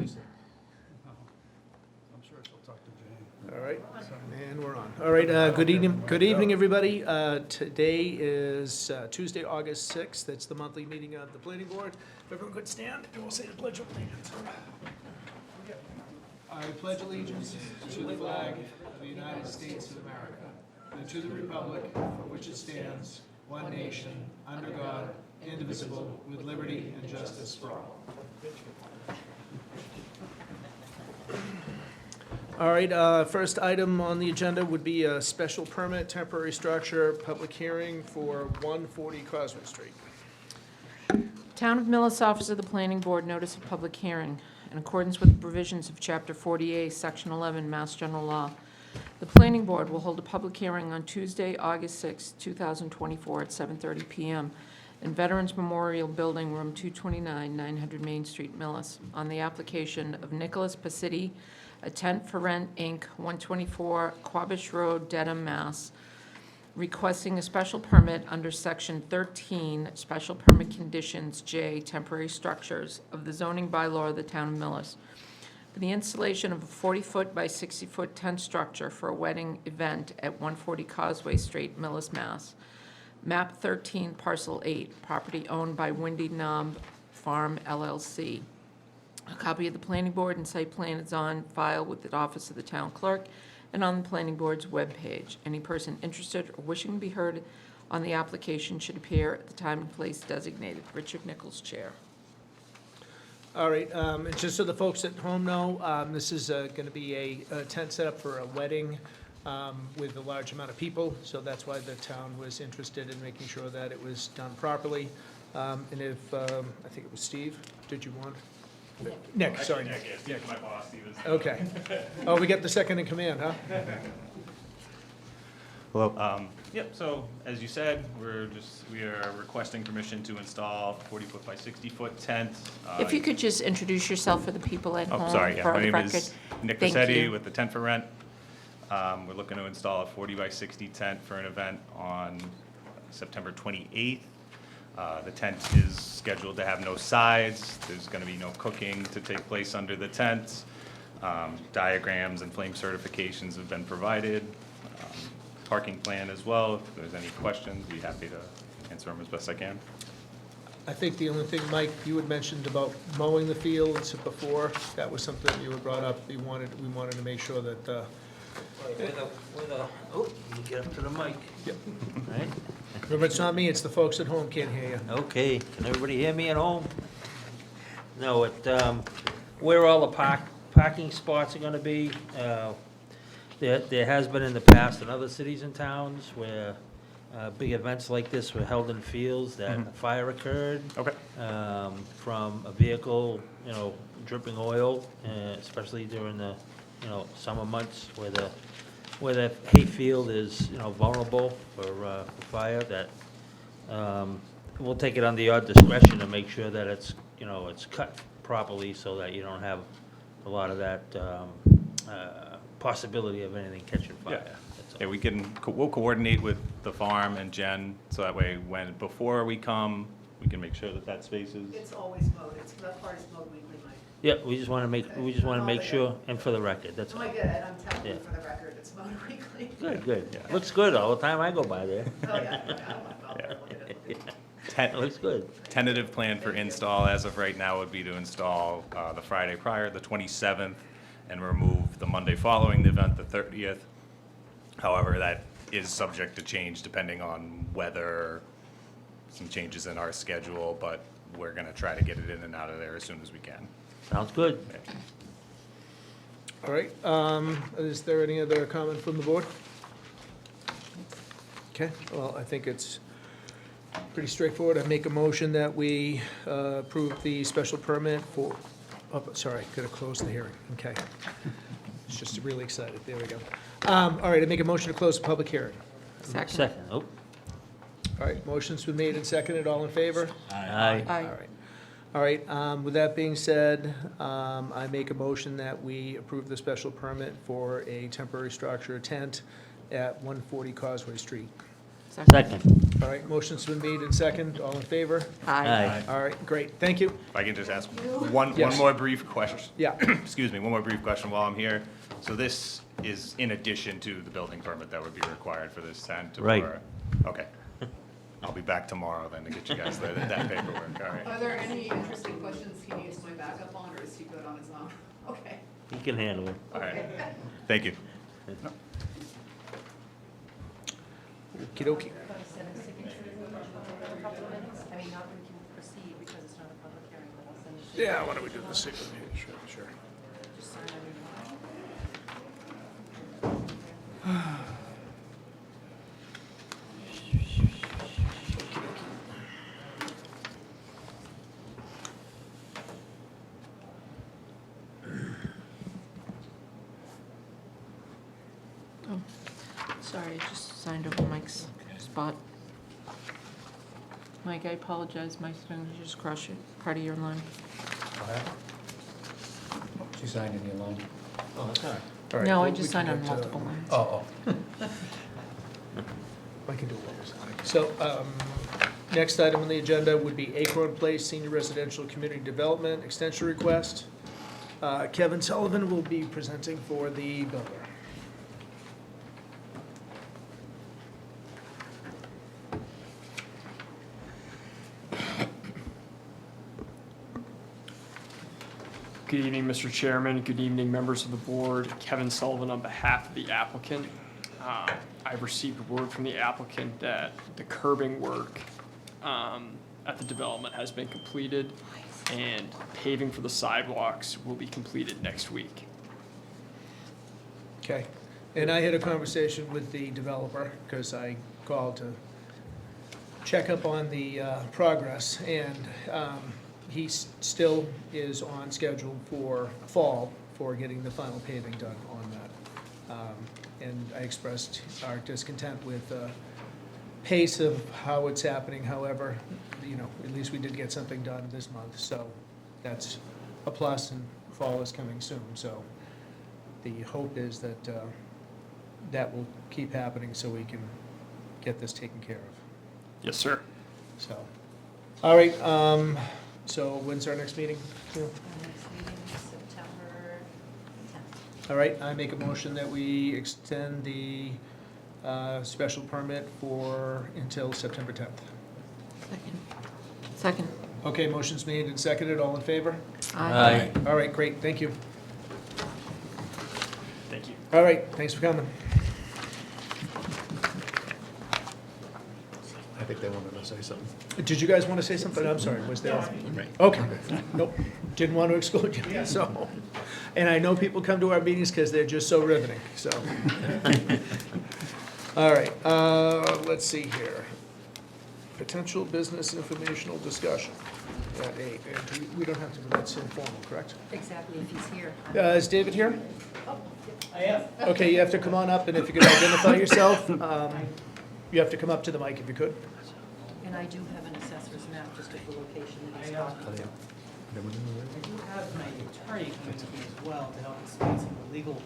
you think? I'm sure she'll talk to Jane. All right, and we're on. All right, good evening, everybody. Today is Tuesday, August 6th. It's the monthly meeting of the planning board. If everyone could stand, and we'll say the pledge of allegiance. I pledge allegiance to the flag of the United States of America and to the republic for which it stands, one nation, under God, indivisible, with liberty and justice for all. All right, first item on the agenda would be a special permit, temporary structure, public hearing for 140 Causeway Street. Town of Millis Office of the Planning Board notice of public hearing. In accordance with the provisions of Chapter 40A, Section 11, Mass General Law, the Planning Board will hold a public hearing on Tuesday, August 6, 2024, at 7:30 PM in Veterans Memorial Building, Room 229, 900 Main Street, Millis, on the application of Nicholas Pacitti, a Tent for Rent, Inc., 124 Quabish Road, Dedham, Mass., requesting a special permit under Section 13, Special Permit Conditions J, Temporary Structures of the zoning bylaw of the town of Millis, for the installation of a 40-foot by 60-foot tent structure for a wedding event at 140 Causeway Street, Millis, Mass. Map 13, Parcel 8, property owned by Windy Knob Farm LLC. A copy of the planning board and site plan is on file with the office of the town clerk and on the planning board's webpage. Any person interested or wishing to be heard on the application should appear at the time and place designated. Richard Nichols, Chair. All right, and just so the folks at home know, this is going to be a tent setup for a wedding with a large amount of people, so that's why the town was interested in making sure that it was done properly. And if, I think it was Steve, did you want? Nick, sorry. Nick. My boss, he was. Okay. Oh, we get the second in command, huh? Hello. Yep, so as you said, we are requesting permission to install 40-foot by 60-foot tent. If you could just introduce yourself for the people at home. Oh, sorry, yeah, for my the name record. is Nick Thank Passetti you. with the Tent for Rent. We're looking to install a 40 by 60 tent for an event on September 28th. The tent is scheduled to have no sides. There's going to be no cooking to take place under the tent. Diagrams and flame certifications have been provided. Parking plan as well. If there's any questions, be happy to answer them as best I can. I think the only thing, Mike, you had mentioned about mowing the fields before, that was something you had brought up. We wanted to make sure that, Oh, you get up to the mic. Yep. Right? remember, it's not me, it's the folks at home can't hear you. Okay, can everybody hear me at home? No, where all the parking spots are gonna be, there has been in the past in other cities and towns where big events like this were held in fields that a fire occurred. Okay. From a vehicle, dripping oil, especially during the, summer months where the hayfield is, vulnerable for fire, that, we'll take it under your discretion to make sure that it's, it's cut properly so that you don't have a lot of that, possibility of anything catching fire. Yeah, we'll coordinate with the farm and Jen, so that way before we come, we can make sure that space is. It's always mowed, that part is mowed weekly, Mike. Yeah, we just wanna make sure, and for the record, that's Oh, all. I get it, I'm telling you Yeah. for the record, it's mowed weekly. Good. Yeah. Looks good all the time I go by there. Oh, yeah, I don't look at it. It looks good. Tentative plan for install as of right now would be to install the Friday prior, the 27th, and remove the Monday following the event, the 30th. However, that is subject to change depending on weather, some changes in our schedule, but we're going to try to get it in and out of there as soon as we can. Sounds good. All right, is there any other comment from the board? Okay, well, I think it's pretty straightforward. I make a motion that we approve the special permit for, oh, sorry, gotta close the hearing, okay. It's just really excited, there we go. All right, I make a motion to close the public hearing. Second, oh, All right, motion's been made and seconded, all in favor? aye. All right. All right, with that being said, I make a motion that we approve the special permit for a temporary structure tent at 140 Causeway Street. Second. All right, motion's been made and second. All in favor? Aye. All right, great. Thank you. If I can just ask one Yes. more brief question. Yeah. Excuse me, one more brief question while I'm here. So this is in addition to the building permit that would be required for this tent? Right. or- Okay. I'll be back tomorrow then to get you guys that paperwork, all right? Are there any interesting questions he needs my backup on, or is he good on his own? Okay. You can handle it. All right, thank you. Okey-dokey. I mean, not that we can proceed because it's not a public hearing, but I'll send it. Yeah, why don't we do this? Sure. Just sign it. Sorry, I just signed over Mike's spot. Mike, I apologize, Mike's going to just crush it, part of your line. She signed in your line. Oh, that's all right. All right, No, I well, just we signed can on get to- multiple lines. Oh, I can do it. So, next item on the agenda would be Acorn Place Senior Residential Community Development Extension Request. Kevin Sullivan will be presenting for the builder. Good evening, Mr. Chairman. Good evening, members of the board. Kevin Sullivan on behalf of the applicant. I've received word from the applicant that the curbing work at the development has been completed, and paving for the sidewalks will be completed next week. Okay. And I had a conversation with the developer, because I called to check up on the progress, and he still is on schedule for fall for getting the final paving done on that. And I expressed our discontent with the pace of how it's happening. However, you know, at least we did get something done this month, so that's a plus, and fall is coming soon. So the hope is that that will keep happening so we can get this taken care of. Yes, sir. So, all right, so when's our next meeting? The next meeting is September 10th. All right, I make a motion that we extend the special permit until September 10th. Second. Okay, motion's made and seconded, all in favor? Aye. All right, great, thank you. Thank you. All right, thanks for coming. I think they wanted to say something. Did you guys want to say something? I'm sorry, was there? Okay, nope, didn't want to exclude you, so. And I know people come to our meetings because they're just so riveting, so. All right, let's see here. Potential business informational discussion at 8. And we don't have to, that's informal, correct? Exactly, if he's here. Is David here? I am. Okay, you have to come on up, and if you could identify yourself, you have to come up to the mic if you could. And I do have an assessor's map just of the location that he's talking about. I do have my attorney coming with me as well to help explain some of the legal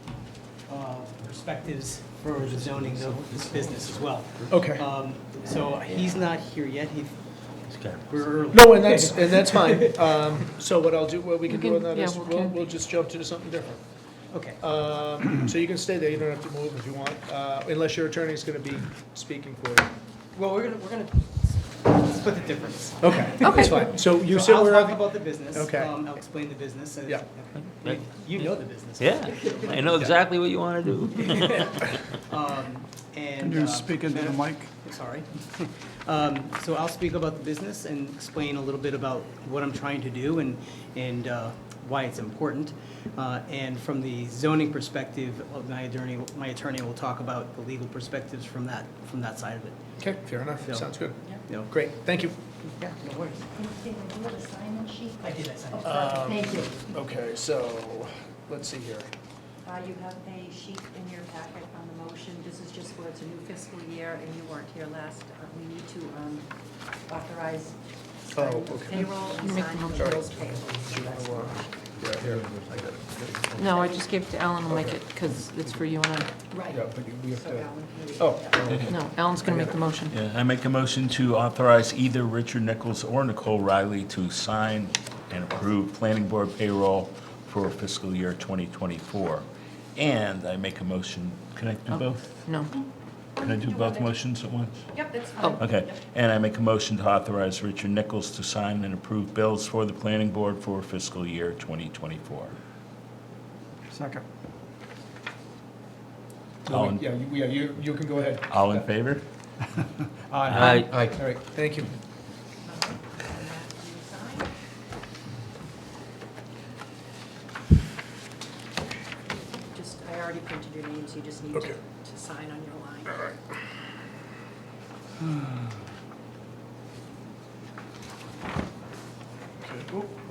perspectives for the zoning of this business as well. Okay. So he's not here yet, Okay. we're early. No, and that's fine. So what we can do on that Yeah, is, we'll we'll just jump to something different. Okay, So you can stay there, you don't have to move if you want, unless your attorney's gonna be speaking for you. well, we're gonna split the difference. Okay, that's fine. So you sit I'll talk wherever, about the business. Okay. I'll explain the business. and- Yeah. You know the business. Yeah, I know exactly what you want to do. And. Can you speak into the mic? Sorry. So I'll speak about the business and explain a little bit about what I'm trying to do and why it's important. And from the zoning perspective of my attorney will talk about the legal perspectives from that side of it. okay, fair enough, So- sounds good. You know, Great, thank you. Yeah, no worries. Do you have a sign-in sheet? I did, I signed it. Thank you. Okay, so, let's see here. You have a sheet in your packet on the motion. This is just for it's a new fiscal year, and you weren't here last. We need to authorize Oh, okay. payroll and You make sign the the motion. bills payable. Do you wanna, Yeah, here, I got it. No, I just gave it to Alan to make it, because it's for you and I. Right. Yeah, but we have So to, Alan, here you oh, go. No, Alan's going to make the motion. Yeah, I make a motion to authorize either Richard Nichols or Nicole Riley to sign and approve planning board payroll for fiscal year 2024. And I make a motion, can I do both? No. Can I do both motions at once? Yep, that's Oh. fine. Okay, Yep. and I make a motion to authorize Richard Nichols to sign and approve bills for the planning board for fiscal year 2024. second. All in- Yeah, you can go ahead. All in favor? Aye. All right, thank you. Just, I already printed your names, you just need Okay. to sign on your line. Okay.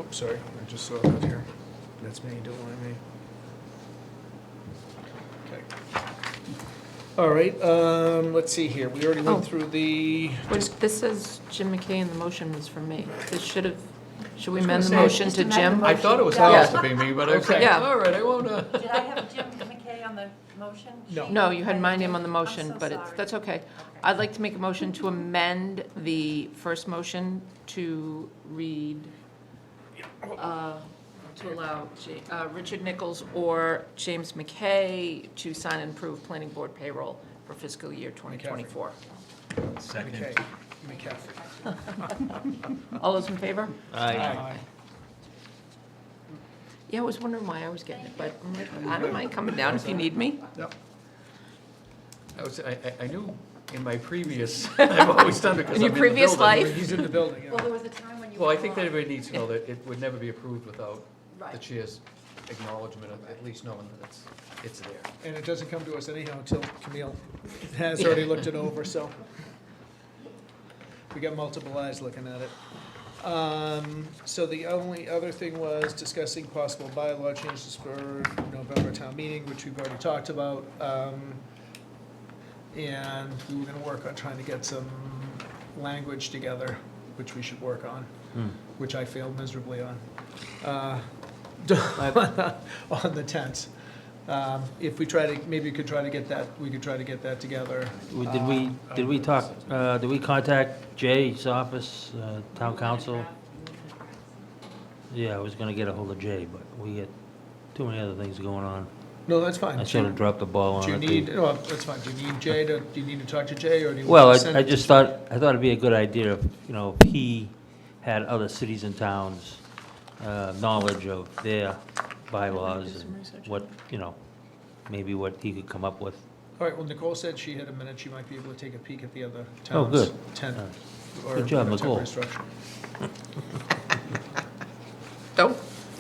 Oops, sorry, I just saw that here. That's me, don't mind me. Okay. All right, let's see here, we already Oh. went through the, This says Jim McKay and the motion was from me. This should have, should we I was amend the gonna say, motion just to amend the Jim? motion. I thought it was Yeah. supposed to be me, but I was like, Yeah. all right, I won't, Did I have Jim McKay on the motion? No. sheet? No, you had my name on the motion, I'm so but sorry. that's okay. Okay. I'd like to make a motion to amend the first motion to read, to allow Richard Nichols or James McKay to sign and approve planning board payroll for fiscal year 2024. Second. okay, McCaffrey. All those in favor? Aye. Yeah, I was wondering why I was getting it, but I'm like, I don't mind coming down if you need me. I knew in my previous, I've always done it because In I'm your in the previous building. life? He's in the building, yeah. Well, there was a time when you. Well, I were think on. that everybody needs to know that it would never be approved without the Right. chair's acknowledgement of at least knowing that it's there. And it doesn't come to us anyhow until Camille has already looked it over, so. We got multiple eyes looking at it. So the only other thing was discussing possible bylaw changes for November town meeting, which we've already talked about. And we were gonna work on trying to get some language together, which we should work on, which I failed miserably on. On the tents. If we try to, maybe we could try to get that, together. Did we talk, did we contact Jay's office, town council? Yeah, I was gonna get a hold of Jay, but we get too many other things going on. No, that's fine. I sort of dropped the ball Do on you it. need, oh, that's fine, do you need Jay to, do you need to talk to Jay, or do you Well, want to send I it to just Steve? thought it'd be a good idea if, if he had other cities and towns, knowledge of their bylaws and what, maybe what he could come up with. All right, well, Nicole said she had a minute, she might be able to take a peek at the other Oh, towns' good. tent. Uh, or, good job, temporary Nicole. structure.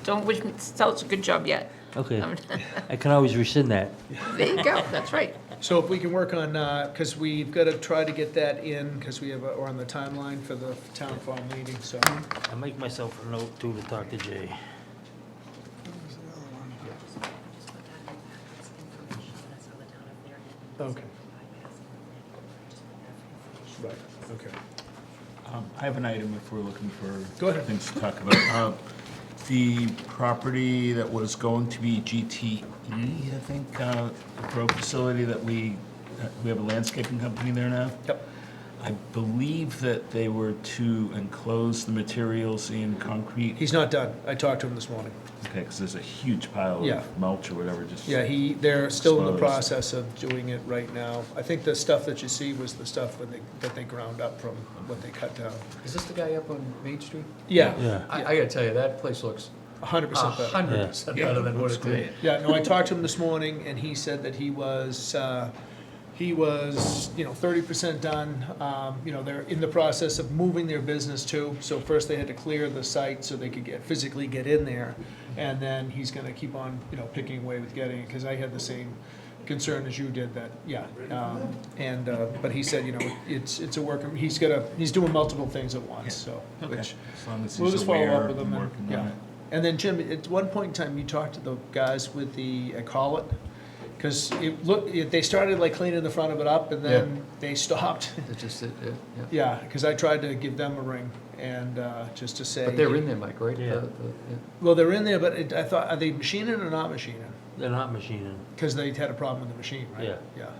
Don't wish me, tell us a good job yet. Okay, I can always rescind that. There you go, that's right. So if we can work on, because we've got to try to get that in, because we're on the timeline for the town farm meeting, so. I'll make myself a note too to talk to Jay. Just put that in the packets, information, that's how the town of Fairhaven. Okay. Just put that for information. Okay. I have an item if we're looking for Go ahead. things to talk about. The property that was going to be GTE, I think, the grow facility that we have a landscaping company there now. Yep. I believe that they were to enclose the materials in concrete. He's not done. I talked to him this morning. Okay, because there's a huge pile Yeah. of mulch or whatever just. Yeah, they're still in the Exposed. process of doing it right now. I think the stuff that you see was the stuff that they ground up from what they cut down. Is this the guy up on Main Street? Yeah, Yeah. I gotta tell you, that place looks 100% better. 100% Yeah. better than what it did. Yeah, no, I talked to him this morning, and he said that he was 30% done. They're in the process of moving their business too. So first they had to clear the site so they could physically get in there. And then he's gonna keep on, picking away with getting it, because I had the same concern as you did that, yeah. But he said, it's a work, he's doing multiple things at once, so. Okay, which- as long as We'll he's just follow aware up with him and and, working yeah. on it. And then Jim, at one point in time, you talked to the guys with the Call It, Because they started like cleaning the front of it up, and then they stopped. It just, yeah. Yeah, because I tried to give them a ring, and just to say. But they're in there, Mike, right? Yeah. Well, they're in there, but I thought, are they machining or not machining? They're not machining. Because they had a problem with the machine, right? Yeah. Yeah.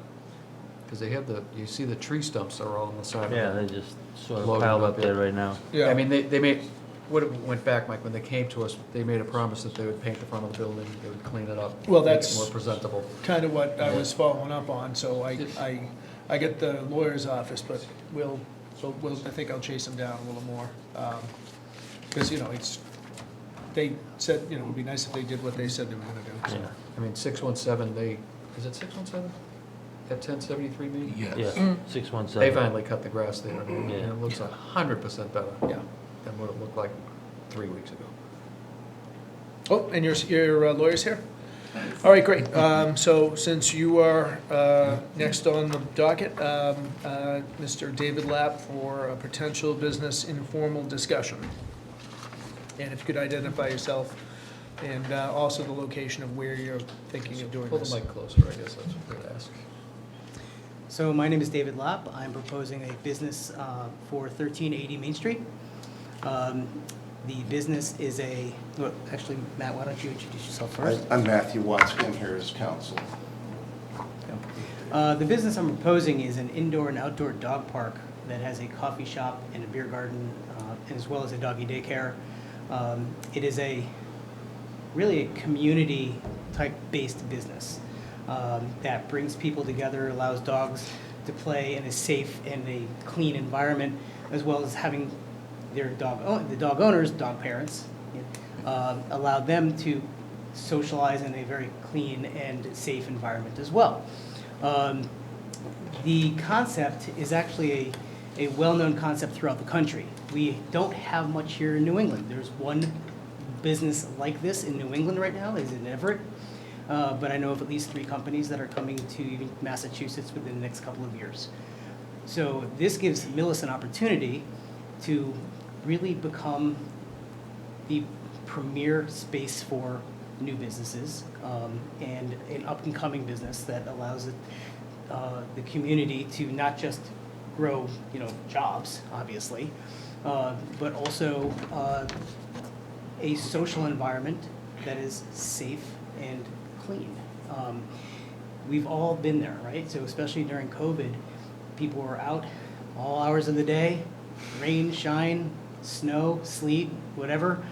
Because they have you see the tree stumps are all on the side of Yeah, it. they just sort of Loaded piled up, up there right now. Yeah. I mean, they made, what it went back, Mike, when they came to us, they made a promise that they would paint the front of the building, they would clean it up. Well, make it that's- more presentable. Kind of what I was following up on, so I get the lawyer's office, but I think I'll chase them down a little more. Because, they said, it would be nice if they did what they said they were gonna do. Yeah, I mean, 617, is it 617? At 1073 Main? Yes. yeah, Mm. 617. They finally cut the grass there, and Yeah. it looks 100% better Yeah. than what it looked like 3 weeks ago. Oh, and your lawyer's here? All right, great. So since you are next on the docket, Mr. David Lapp for a potential business informal discussion. And if you could identify yourself and also the location of where you're thinking of doing Pull this. the mic closer, I guess that's what they'd ask. So my name is David Lapp. I'm proposing a business for 1380 Main Street. The business is actually, Matt, why don't you introduce yourself first? I'm Matthew Watsky, I'm here as counsel. The business I'm proposing is an indoor and outdoor dog park that has a coffee shop and a beer garden, as well as a doggy daycare. It is really a community-type based business that brings people together, allows dogs to play in a safe and a clean environment, as well as having the dog owners, dog parents, allow them to socialize in a very clean and safe environment as well. The concept is actually a well-known concept throughout the country. We don't have much here in New England. There's one business like this in New England right now, is in Everett. But I know of at least 3 companies that are coming to Massachusetts within the next couple of years. So this gives Millis an opportunity to really become the premier space for new businesses and an up-and-coming business that allows the community to not just grow, jobs, obviously, but also a social environment that is safe and clean. We've all been there, right? So especially during COVID, people were out all hours of the day, rain, shine, snow, sleet, whatever.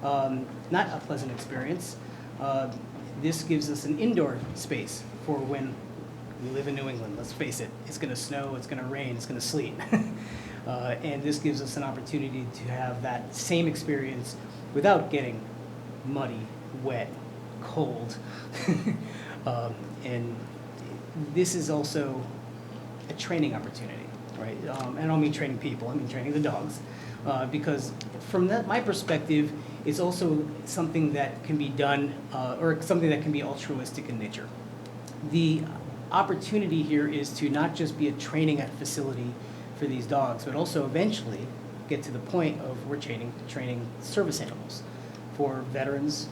Not a pleasant experience. This gives us an indoor space for when we live in New England. Let's face it, it's going to snow, it's going to rain, it's going to sleet. And this gives us an opportunity to have that same experience without getting muddy, wet, cold. And this is also a training opportunity, right? I don't mean training people, I mean training the dogs. Because from my perspective, it's also something that can be done, or something that can be altruistic in nature. The opportunity here is to not just be a training facility for these dogs, but also eventually get to the point of we're training service animals for veterans,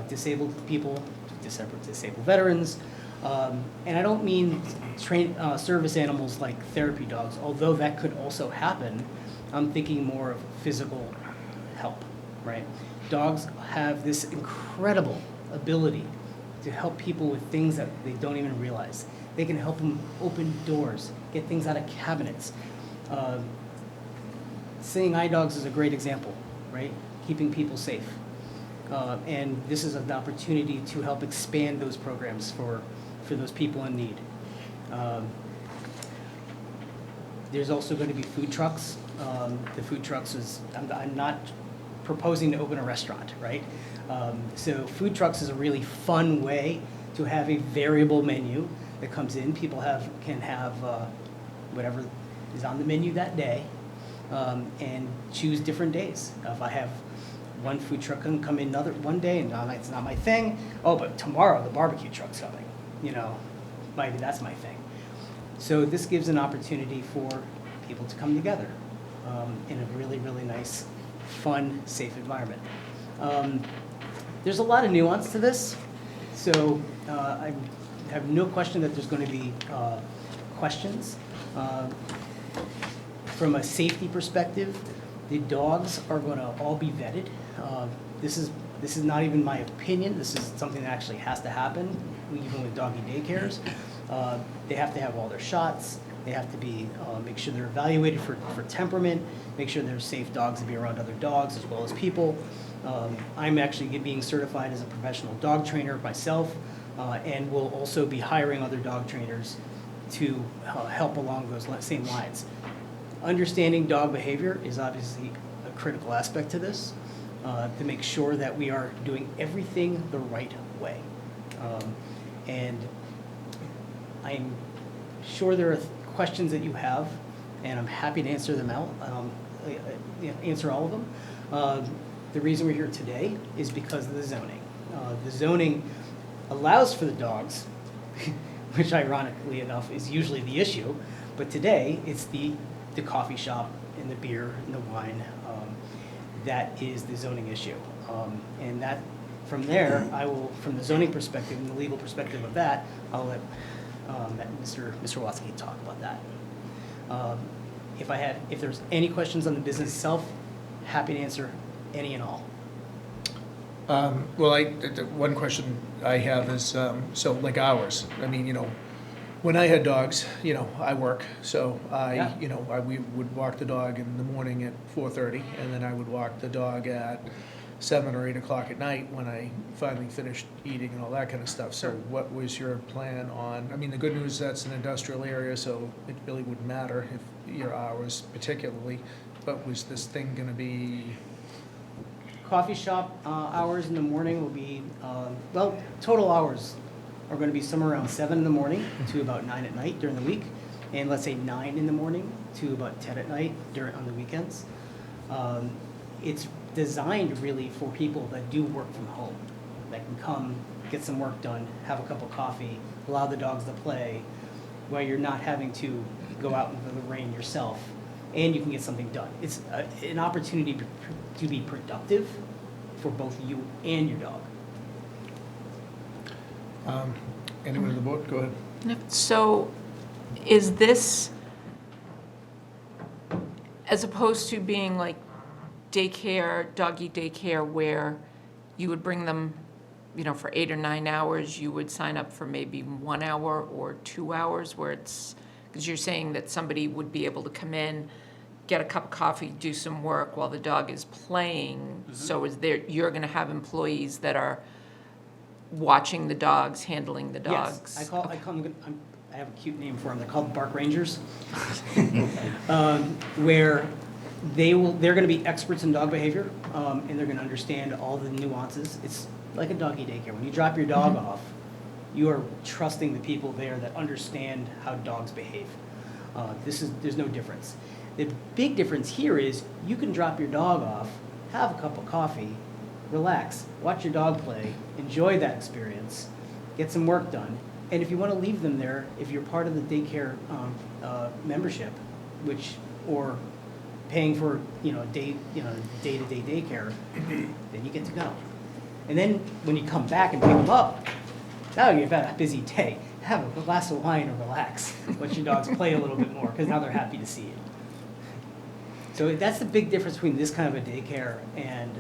disabled people, disabled veterans. And I don't mean service animals like therapy dogs, although that could also happen. I'm thinking more of physical help, right? Dogs have this incredible ability to help people with things that they don't even realize. They can help them open doors, get things out of cabinets. Seeing eye dogs is a great example, right? Keeping people safe. And this is an opportunity to help expand those programs for those people in need. There's also going to be food trucks. The food trucks I'm not proposing to open a restaurant, right? So food trucks is a really fun way to have a variable menu that comes in. People can have whatever is on the menu that day and choose different days. If I have one food truck can come in one day and it's not my thing. Oh, but tomorrow the barbecue truck's coming. Maybe that's my thing. So this gives an opportunity for people to come together in a really, really nice, fun, safe environment. There's a lot of nuance to this. So have no question that there's going to be questions. From a safety perspective, the dogs are going to all be vetted. This is not even my opinion. This is something that actually has to happen, even with doggy daycares. They have to have all their shots. They have to be, make sure they're evaluated for temperament, make sure they're safe dogs to be around other dogs as well as people. I'm actually being certified as a professional dog trainer myself, and will also be hiring other dog trainers to help along those same lines. Understanding dog behavior is obviously a critical aspect to this, to make sure that we are doing everything the right way. And I'm sure there are questions that you have, and I'm happy to answer them out, answer all of them. The reason we're here today is because of the zoning. The zoning allows for the dogs, which ironically enough is usually the issue, but today it's the coffee shop and the beer and the wine that is the zoning issue. And that, from there, I will, from the zoning perspective and the legal perspective of that, I'll let Mr. Watsky talk about that. If there's any questions on the business itself, happy to answer any and all. Well, one question I have is, so like hours, I mean, when I had dogs, I work, so Yeah. we would walk the dog in the morning at 4:30, and then I would walk the dog at 7 or 8 o'clock at night when I finally finished eating and all that kind of stuff. So what was your plan on, I mean, the good news, that's an industrial area, so it really wouldn't matter if your hours particularly, but was this thing gonna be, Coffee shop hours in the morning will be, total hours are going to be somewhere around 7 in the morning to about 9 at night during the week, and let's say 9 in the morning to about 10 at night on the weekends. It's designed really for people that do work from home, that can come, get some work done, have a cup of coffee, allow the dogs to play, while you're not having to go out into the rain yourself, and you can get something done. It's an opportunity to be productive for both you and your dog. anyone on the board, go ahead. So is this, as opposed to being like daycare, doggy daycare, where you would bring them, for 8 or 9 hours, you would sign up for maybe 1 hour or 2 hours, where it's, because you're saying that somebody would be able to come in, get a cup of coffee, do some work while the dog is playing. So you're going to have employees that are watching the dogs, handling the dogs? Yes, I have a cute name for them. They're called Bark Rangers, where they're going to be experts in dog behavior, and they're going to understand all the nuances. It's like a doggy daycare. When you drop your dog off, you are trusting the people there that understand how dogs behave. There's no difference. The big difference here is you can drop your dog off, have a cup of coffee, relax, watch your dog play, enjoy that experience, get some work done. And if you want to leave them there, if you're part of the daycare membership, or paying for day-to-day daycare, then you get to go. And then when you come back and pick them up, now you've had a busy day. Have a glass of wine and relax. Let your dogs play a little bit more, because now they're happy to see you. So that's the big difference between this kind of a daycare and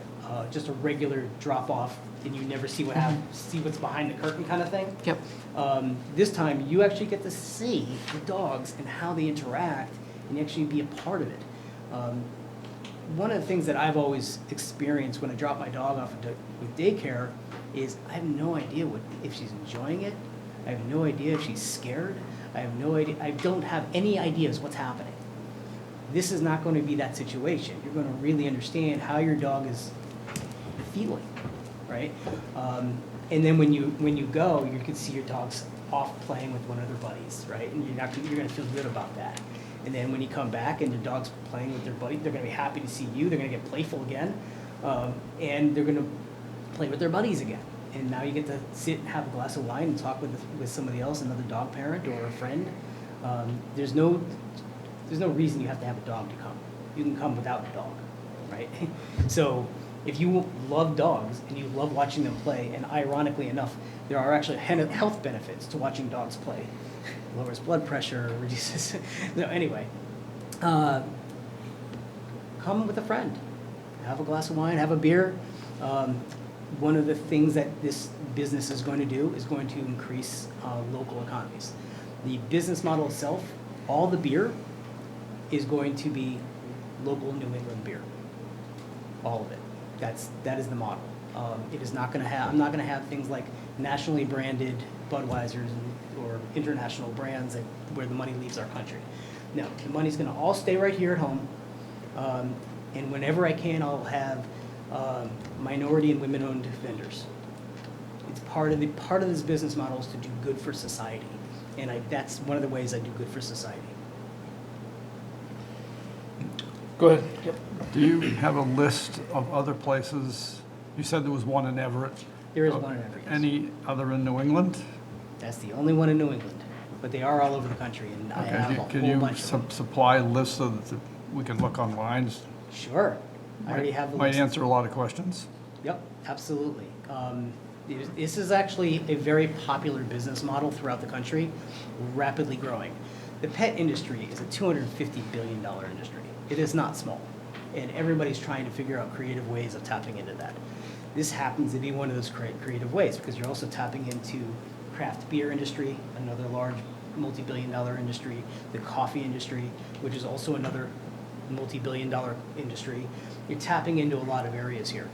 just a regular drop-off, and you never see what's behind the curtain kind of thing. Yep. This time, you actually get to see the dogs and how they interact, and actually be a part of it. One of the things that I've always experienced when I drop my dog off with daycare is I have no idea if she's enjoying it. I have no idea if she's scared. I have no idea. I don't have any ideas what's happening. This is not going to be that situation. You're going to really understand how your dog is feeling, right? And then when you go, you can see your dogs off playing with one of their buddies, right? And you're going to feel good about that. And then when you come back and your dog's playing with their buddy, they're going to be happy to see you. They're going to get playful again, and they're going to play with their buddies again. And now you get to sit and have a glass of wine and talk with somebody else, another dog parent or a friend. There's no reason you have to have a dog to come. You can come without a dog, right? So If you love dogs and you love watching them play, and ironically enough, there are actually health benefits to watching dogs play. Lowers blood pressure, reduces, no, anyway. Come with a friend. Have a glass of wine, have a beer. One of the things that this business is going to do is going to increase local economies. The business model itself, all the beer is going to be local New England beer. All of it. That is the model. It is not going to have, I'm not going to have things like nationally branded Budweisers or international brands where the money leaves our country. No, the money's going to all stay right here at home. And whenever I can, I'll have minority and women-owned vendors. It's part of this business model is to do good for society, and that's one of the ways I do good for society. Go ahead. Yep. Do you have a list of other places? You said there was one in Everett. There is one in Everett, yes. Any other in New England? That's the only one in New England, but they are all over the country, and I have a Can whole you bunch of them. supply lists so that we can look online? Sure, I already have the Might list. answer a lot of questions. Yep, absolutely. This is actually a very popular business model throughout the country, rapidly growing. The pet industry is a $250 billion industry. It is not small, and everybody's trying to figure out creative ways of tapping into that. This happens to be one of those creative ways because you're also tapping into craft beer industry, another large multi-billion-dollar industry, the coffee industry, which is also another multi-billion-dollar industry. You're tapping into a lot of areas here.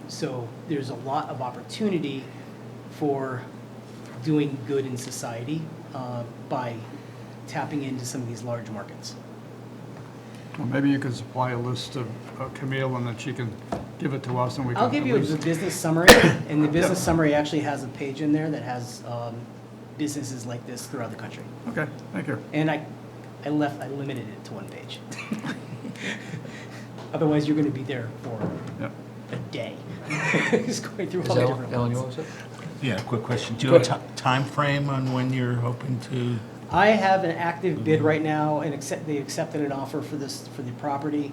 So there's a lot of opportunity for doing good in society by tapping into some of these large markets. Well, maybe you could supply a list of Camille, and then she can give it to us, and we can. I'll give you at the least- business summary, and the business summary actually has a page in there that has businesses like this throughout the country. Okay, thank you. And I limited it to one page. Otherwise, you're going to be there for Yeah. a day, just going through Is all the Ellen, different Ellen, you ones. want to say? Yeah, quick question. Do you have a time frame on when you're hoping to? I have an active bid right now, and they accepted an offer for the property.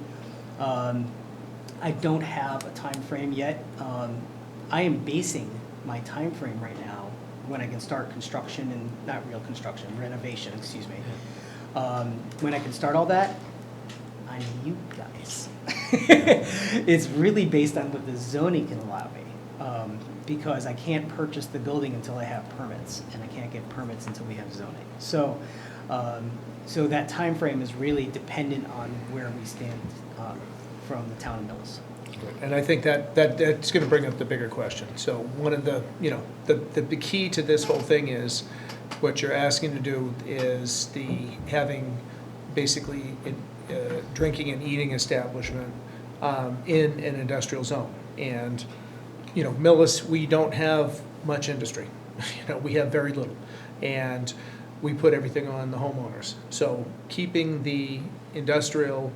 I don't have a time frame yet. I am basing my time frame right now when I can start construction and, not real construction, renovation, excuse me. When I can start all that, on you guys. It's really based on what the zoning can allow me. Because I can't purchase the building until I have permits, and I can't get permits until we have zoning. So, so that time frame is really dependent on where we stand from the town of Millis. And I think that's going to bring up the bigger question. So one of the, the key to this whole thing is, what you're asking to do is having basically a drinking and eating establishment in an industrial zone. And, Millis, we don't have much industry. We have very little. And we put everything on the homeowners. So keeping the industrial,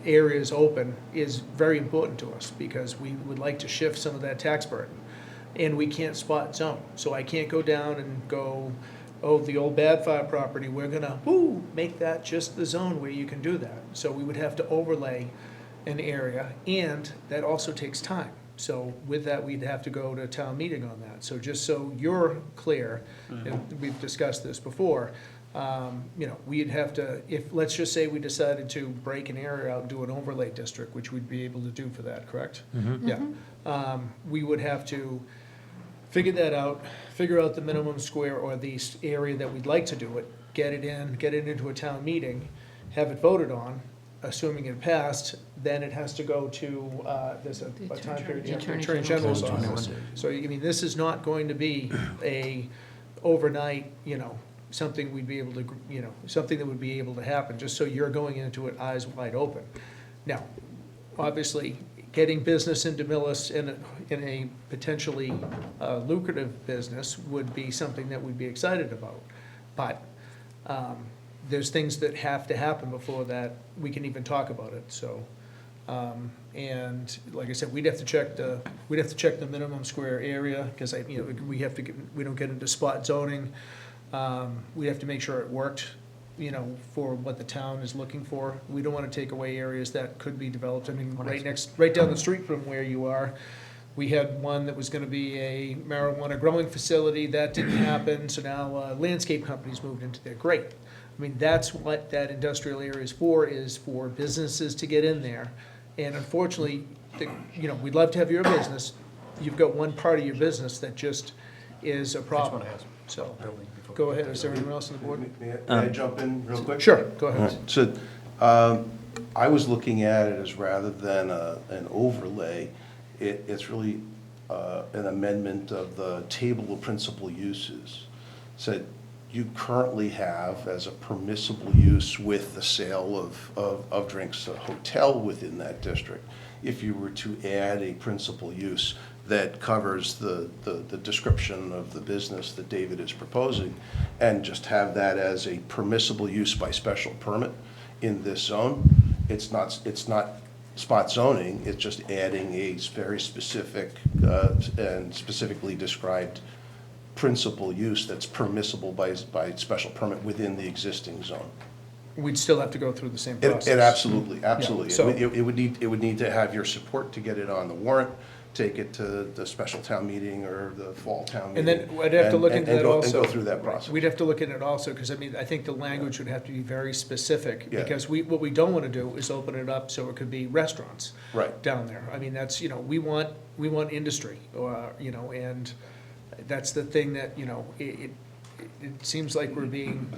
areas open is very important to us because we would like to shift some of that tax burden. And we can't spot zone. So I can't go down and go, oh, the old Badfire property, we're gonna, make that just the zone where you can do that. So we would have to overlay an area, and that also takes time. So with that, we'd have to go to town meeting on that. So just so you're clear, and we've discussed this before, we'd have to, let's just say we decided to break an area out and do an overlay district, which we'd be able to do for that, correct? Yeah. We would have to figure that out, figure out the minimum square or the area that we'd like to do it, get it into a town meeting, have it voted on, assuming it passed, then it has to go to, there's a time period, The the Attorney Attorney General's General's office. office. So, this is not going to be a overnight, something we'd be able to, something that would be able to happen, just so you're going into it eyes wide open. Now, obviously, getting business into Millis in a potentially lucrative business would be something that we'd be excited about. But there's things that have to happen before that we can even talk about it, so. And like I said, we'd have to check the minimum square area, because we don't get into spot zoning. We have to make sure it worked for what the town is looking for. We don't want to take away areas that could be developed. I mean, right down the street from where you are, we had one that was going to be a marijuana growing facility. That didn't happen, so now landscape companies moved into there. Great. I mean, that's what that industrial area is for businesses to get in there. And unfortunately, we'd love to have your business. You've got one part of your business that just is a problem. So, go ahead. Is there anyone else on the board? May I jump in real quick? Sure, go ahead. So, I was looking at it as rather than an overlay, it's really an amendment of the table of principal uses. So you currently have as a permissible use with the sale of drinks, a hotel within that district. If you were to add a principal use that covers the description of the business that David is proposing, and just have that as a permissible use by special permit in this zone, it's not spot zoning, it's just adding a very specific and specifically described principal use that's permissible by special permit within the existing zone. We'd still have to go through the same process. It absolutely. so- It would need to have your support to get it on the warrant, take it to the special town meeting or the fall town And meeting. then I'd have to look into that also. And go through that process. We'd have to look at it also, because I mean, I think the language would have to be very specific. Yeah. Because what we don't want to do is open it up so it could be restaurants. Right. Down there. I mean, that's, we want industry, and that's the thing that, it seems like we're being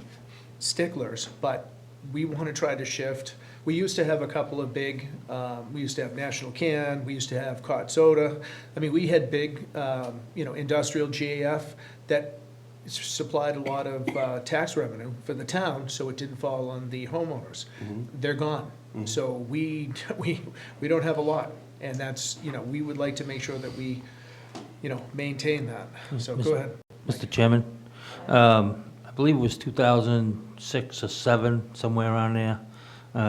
sticklers, but we want to try to shift. We used to have a couple of big, we used to have National Can, we used to have Cod Soda. I mean, we had big, industrial GAF that supplied a lot of tax revenue for the town, so it didn't fall on the homeowners. They're gone. So we don't have a lot, and that's, we would like to make sure that we, maintain that. So go ahead. Mr. Chairman, I believe it was 2006 or 7, somewhere around there.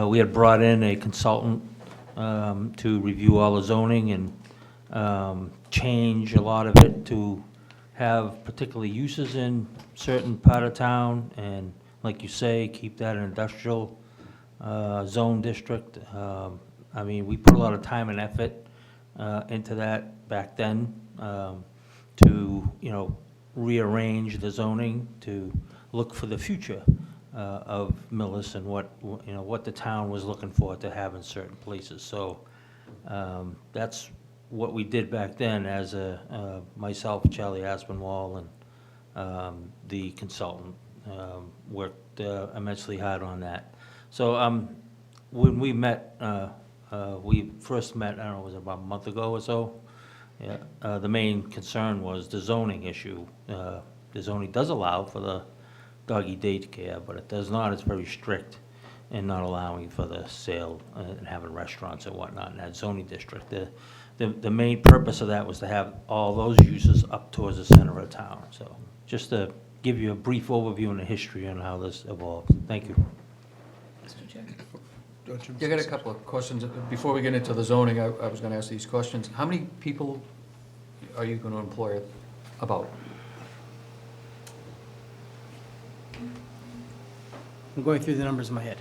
We had brought in a consultant to review all the zoning and change a lot of it to have particular uses in certain part of town, and like you say, keep that an industrial zone district. I mean, we put a lot of time and effort into that back then to, rearrange the zoning to look for the future of Millis and what the town was looking for to have in certain places. So that's what we did back then as myself, Charlie Aspinwall, and the consultant worked immensely hard on that. So when we met, we first met, I don't know, was it about a month ago or so? Yeah, the main concern was the zoning issue. The zoning does allow for the doggy daycare, but it does not, it's very strict in not allowing for the sale and having restaurants and whatnot in that zoning district. The main purpose of that was to have all those uses up towards the center of town. So just to give you a brief overview on the history and how this evolved. Thank you. I got a couple of questions. Before we get into the zoning, I was gonna ask these questions. How many people are you gonna employ about? I'm going through the numbers in my head.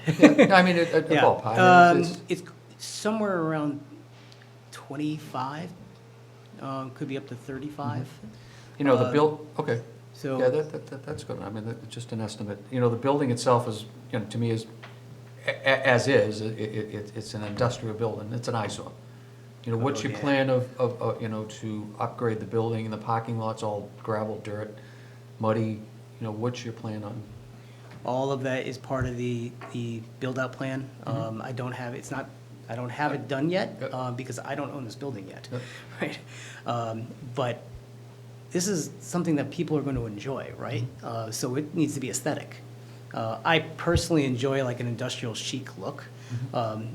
I mean, a Yeah. ballpark. I mean, It's somewhere around 25, could be up to 35. You know, okay. So. Yeah, that's good. I mean, that's just an estimate. You know, the building itself is, to me, is, as is, it's an industrial building. It's an eyesore. What's your Okay. plan of, to upgrade the building and the parking lot's all gravel, dirt, muddy? What's your plan on? All of that is part of the build-out plan. I don't have it done yet, because I don't own this building yet, Yep. right? But this is something that people are going to enjoy, right? So it needs to be aesthetic. I personally enjoy like an industrial chic look.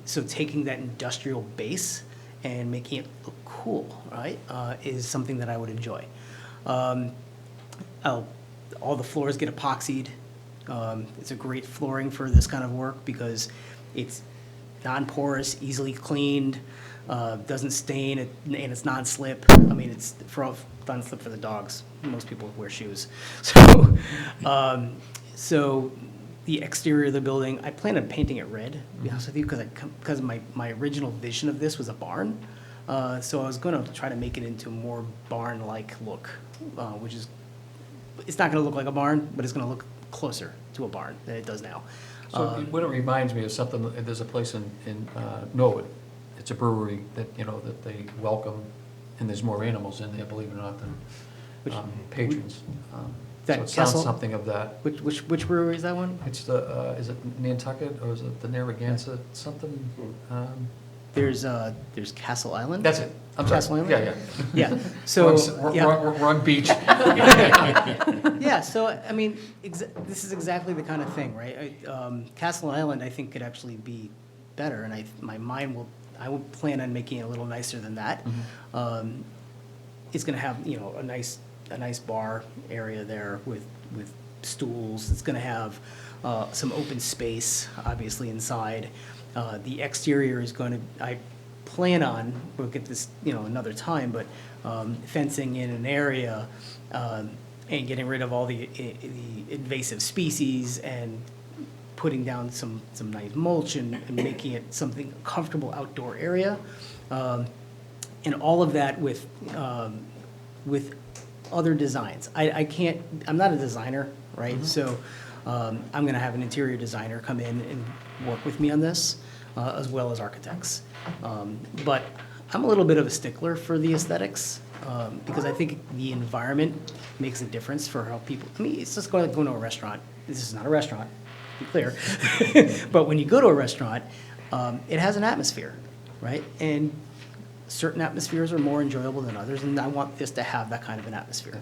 So taking that industrial base and making it look cool, right, is something that I would enjoy. All the floors get epoxied. It's a great flooring for this kind of work because it's non-porous, easily cleaned, doesn't stain, and it's non-slip. I mean, it's non-slip for the dogs. Most people wear shoes. So the exterior of the building, I plan on painting it red, to be honest with you, because my original vision of this was a barn. So I was gonna try to make it into a more barn-like look, which is, it's not gonna look like a barn, but it's gonna look closer to a barn than it does now. So what it reminds me of something, there's a place in Norwood, it's a brewery that, you know, that they welcome, and there's more animals in there, believe it or not, than patrons. So That it sounds Castle- something of that. Which brewery is that one? It's the, is it Nantucket, or is it the Narragansett, something? There's Castle Island? That's it, I'm sorry. Castle Island? Yeah, yeah. Yeah, so, yeah. Wrong beach. Yeah, so, I mean, this is exactly the kind of thing, right? Castle Island, I think, could actually be better, and I will plan on making it a little nicer than that. It's gonna have, you know, a nice bar area there with stools. It's gonna have some open space, obviously, inside. The exterior is gonna, I plan on, we'll get this, you know, another time, but fencing in an area and getting rid of all the invasive species and putting down some nice mulch and making it something comfortable outdoor area. And all of that with other designs. I'm not a designer, right? So I'm gonna have an interior designer come in and work with me on this, as well as architects. But I'm a little bit of a stickler for the aesthetics, because I think the environment makes a difference for how people, I mean, it's just going to a restaurant. This is not a restaurant, to be clear. But when you go to a restaurant, it has an atmosphere, right? And certain atmospheres are more enjoyable than others, and I want this to have that kind of an atmosphere.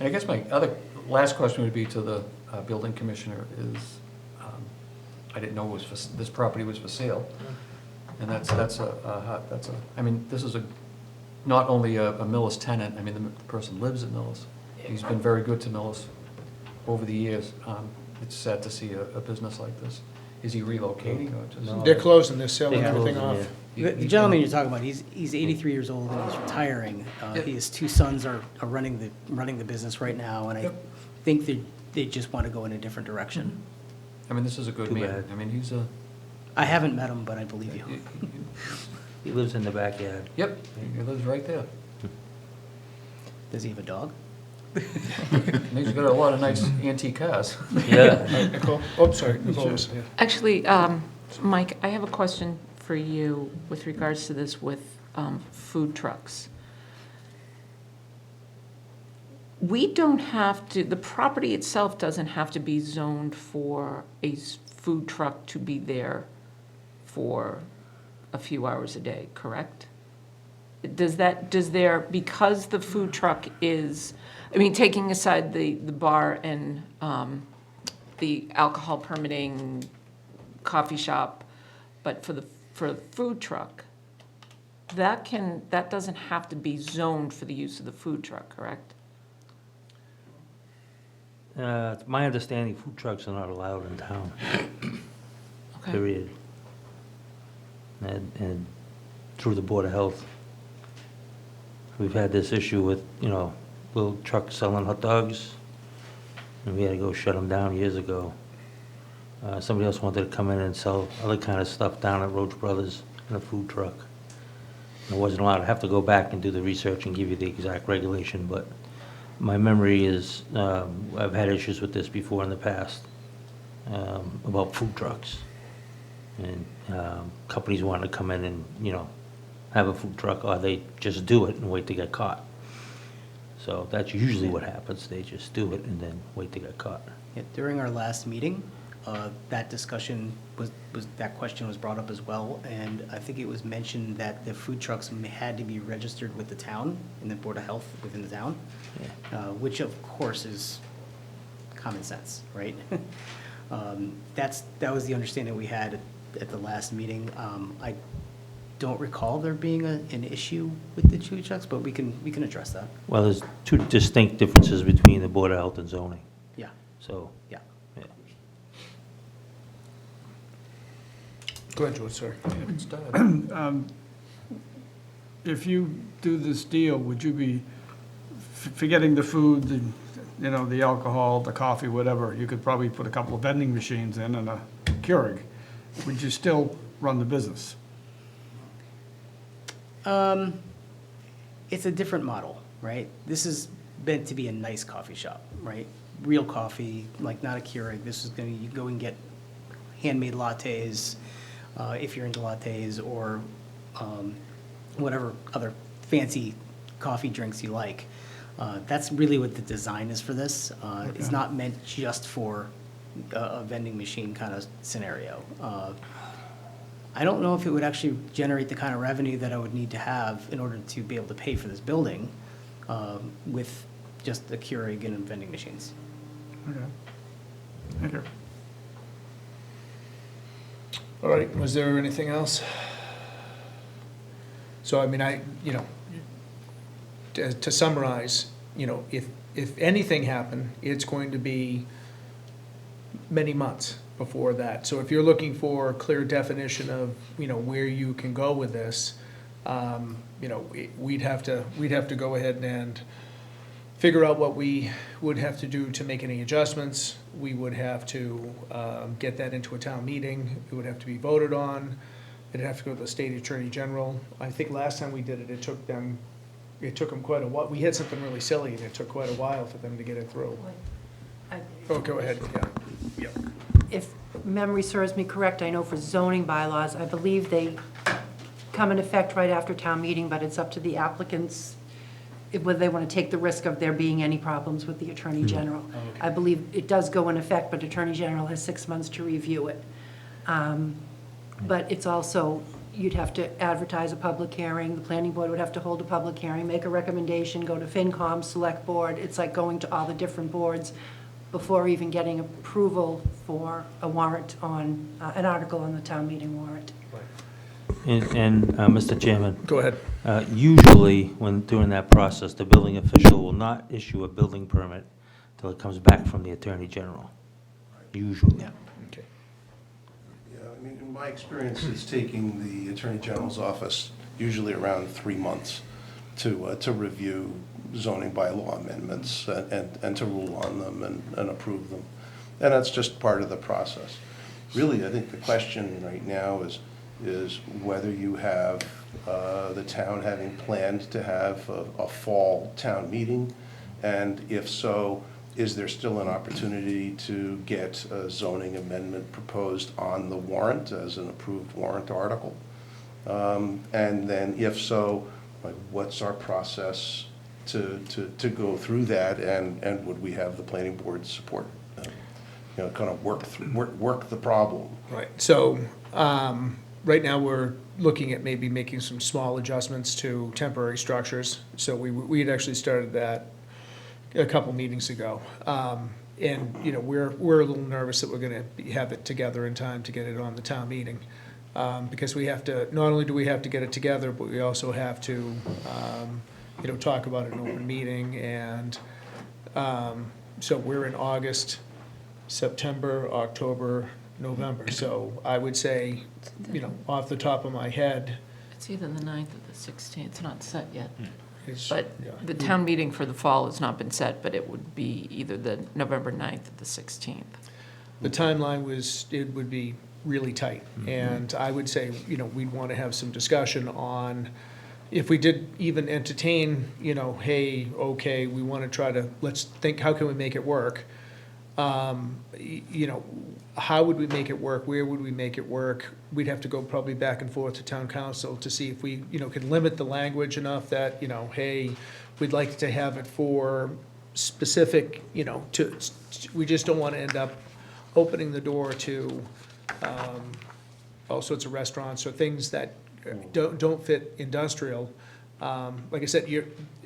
And I guess my other, last question would be to the building commissioner is, I didn't know this property was for sale. And that's I mean, this is not only a Millis tenant, I mean, the person lives at Millis. He's been very good to Millis over the years. It's sad to see a business like this. Is he relocating or just? No. They're closing, they're selling They're everything closing, off. yeah. The gentleman you're talking about, he's 83 years old and he's retiring. His two sons are running the business right now, and I think they just want to go in a different direction. I mean, this is a good Too man. bad. I mean, he's a, I haven't met him, but I believe you. He lives in the backyard. yep, he lives right there. Does he have a dog? And he's got a lot of nice antique cars. Yeah. Nicole? Oh, sorry, Nicole was, yeah. Actually, Mike, I have a question for you with regards to this with food trucks. We don't have to, the property itself doesn't have to be zoned for a food truck to be there for a few hours a day, correct? Does there, because the food truck is, I mean, taking aside the bar and the alcohol permitting coffee shop, but for the food truck, that doesn't have to be zoned for the use of the food truck, correct? It's my understanding food trucks are not allowed in town, Okay. period. And through the Board of Health, we've had this issue with, you know, little trucks selling hot dogs, and we had to go shut them down years ago. Somebody else wanted to come in and sell other kind of stuff down at Roach Brothers in a food truck. And I wasn't allowed. I have to go back and do the research and give you the exact regulation, but my memory is, I've had issues with this before in the past, about food trucks. And companies want to come in and, you know, have a food truck, or they just do it and wait to get caught. So that's usually what happens. They just do it and then wait to get caught. Yeah, during our last meeting, that discussion that question was brought up as well, and I think it was mentioned that the food trucks had to be registered with the town, in the Board of Health within the town, which of course is common sense, right? That was the understanding we had at the last meeting. I don't recall there being an issue with the food trucks, but we can address that. Well, there's two distinct differences between the Board of Health and zoning, Yeah, so, yeah. yeah. Go ahead, George, sorry. If you do this deal, would you be forgetting the food, you know, the alcohol, the coffee, whatever, you could probably put a couple of vending machines in and a Keurig. Would you still run the business? It's a different model, right? This is meant to be a nice coffee shop, right? Real coffee, like not a Keurig. This is gonna, you go and get handmade lattes, if you're into lattes, or whatever other fancy coffee drinks you like. That's really what the design is for this. It's not meant just for a vending machine kind of scenario. I don't know if it would actually generate the kind of revenue that I would need to have in order to be able to pay for this building with just the Keurig and vending machines. Okay. Thank you. All right, was there anything else? So, I mean, you know, to summarize, you know, if anything happened, it's going to be many months before that. So if you're looking for a clear definition of, you know, where you can go with this, you know, we'd have to go ahead and figure out what we would have to do to make any adjustments. We would have to get that into a town meeting. It would have to be voted on. It'd have to go to the state attorney general. I think last time we did it, it took them quite a while. We had something really silly, and it took quite a while for them to get it through. Oh, go ahead, yeah. If memory serves me correct, I know for zoning bylaws, I believe they come in effect right after town meeting, but it's up to the applicants whether they want to take the risk of there being any problems with the Attorney General. I believe it does go in effect, but Attorney General has 6 months to review it. But it's also, you'd have to advertise a public hearing, the planning board would have to hold a public hearing, make a recommendation, go to FinCom, Select Board. It's like going to all the different boards before even getting approval for a warrant on, an article on the town meeting warrant. And Mr. Chairman, Go ahead. usually, when during that process, the building official will not issue a building permit till it comes back from the Attorney General, usually. Yeah. Okay. Yeah, I mean, in my experience, it's taking the Attorney General's office usually around 3 months to review zoning bylaw amendments and to rule on them and approve them. And that's just part of the process. Really, I think the question right now is whether you have the town having planned to have a fall town meeting, and if so, is there still an opportunity to get a zoning amendment proposed on the warrant as an approved warrant article? And then if so, like, what's our process to go through that, and would we have the planning board's support? You know, kind of work the problem. Right, so, right now, we're looking at maybe making some small adjustments to temporary structures. So we had actually started that a couple meetings ago. And, you know, we're a little nervous that we're gonna have it together in time to get it on the town meeting. Because we have to, not only do we have to get it together, but we also have to, you know, talk about it in open meeting. And so we're in August, September, October, November. So I would say, you know, off the top of my head, It's either the 9th or the 16th, it's not set yet. it's, But yeah. the town meeting for the fall has not been set, but it would be either the November 9th or the 16th. The timeline it would be really tight. And I would say, you know, we'd want to have some discussion on, if we did even entertain, you know, hey, okay, we want to try to, let's think, how can we make it work? You know, how would we make it work? Where would we make it work? We'd have to go probably back and forth to town council to see if we, you know, can limit the language enough that, you know, hey, we'd like to have it for specific, you know, we just don't want to end up opening the door to all sorts of restaurants or things that don't fit industrial. Like I said,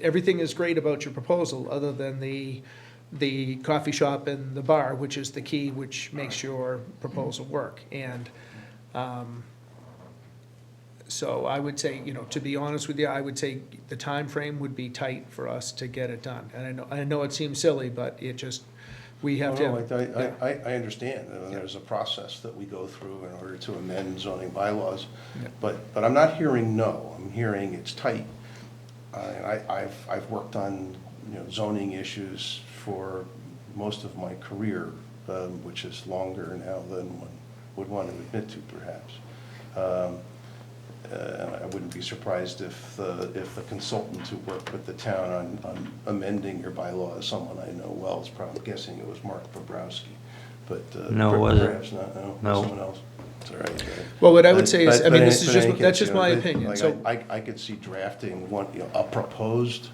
everything is great about your proposal, other than the coffee shop and the bar, which is the key, which makes your proposal work. And so I would say, you know, to be honest with you, I would say the time frame would be tight for us to get it done. And I know it seems silly, but it just, we have to. No, I understand, and there's a process that we go through in order to amend zoning bylaws. Yeah. But I'm not hearing no, I'm hearing it's tight. I've worked on, you know, zoning issues for most of my career, which is longer now than one would want to admit to, perhaps. And I wouldn't be surprised if the consultant who worked with the town on amending your bylaw is someone I know well. It's probably, I'm guessing it was Mark Bobrowski, but No, it wasn't. perhaps not, no? No. Someone else? It's all right. Well, what I would say is, I mean, this is But just, in any that's case, just you know, my like, opinion, so. I could see drafting one, a proposed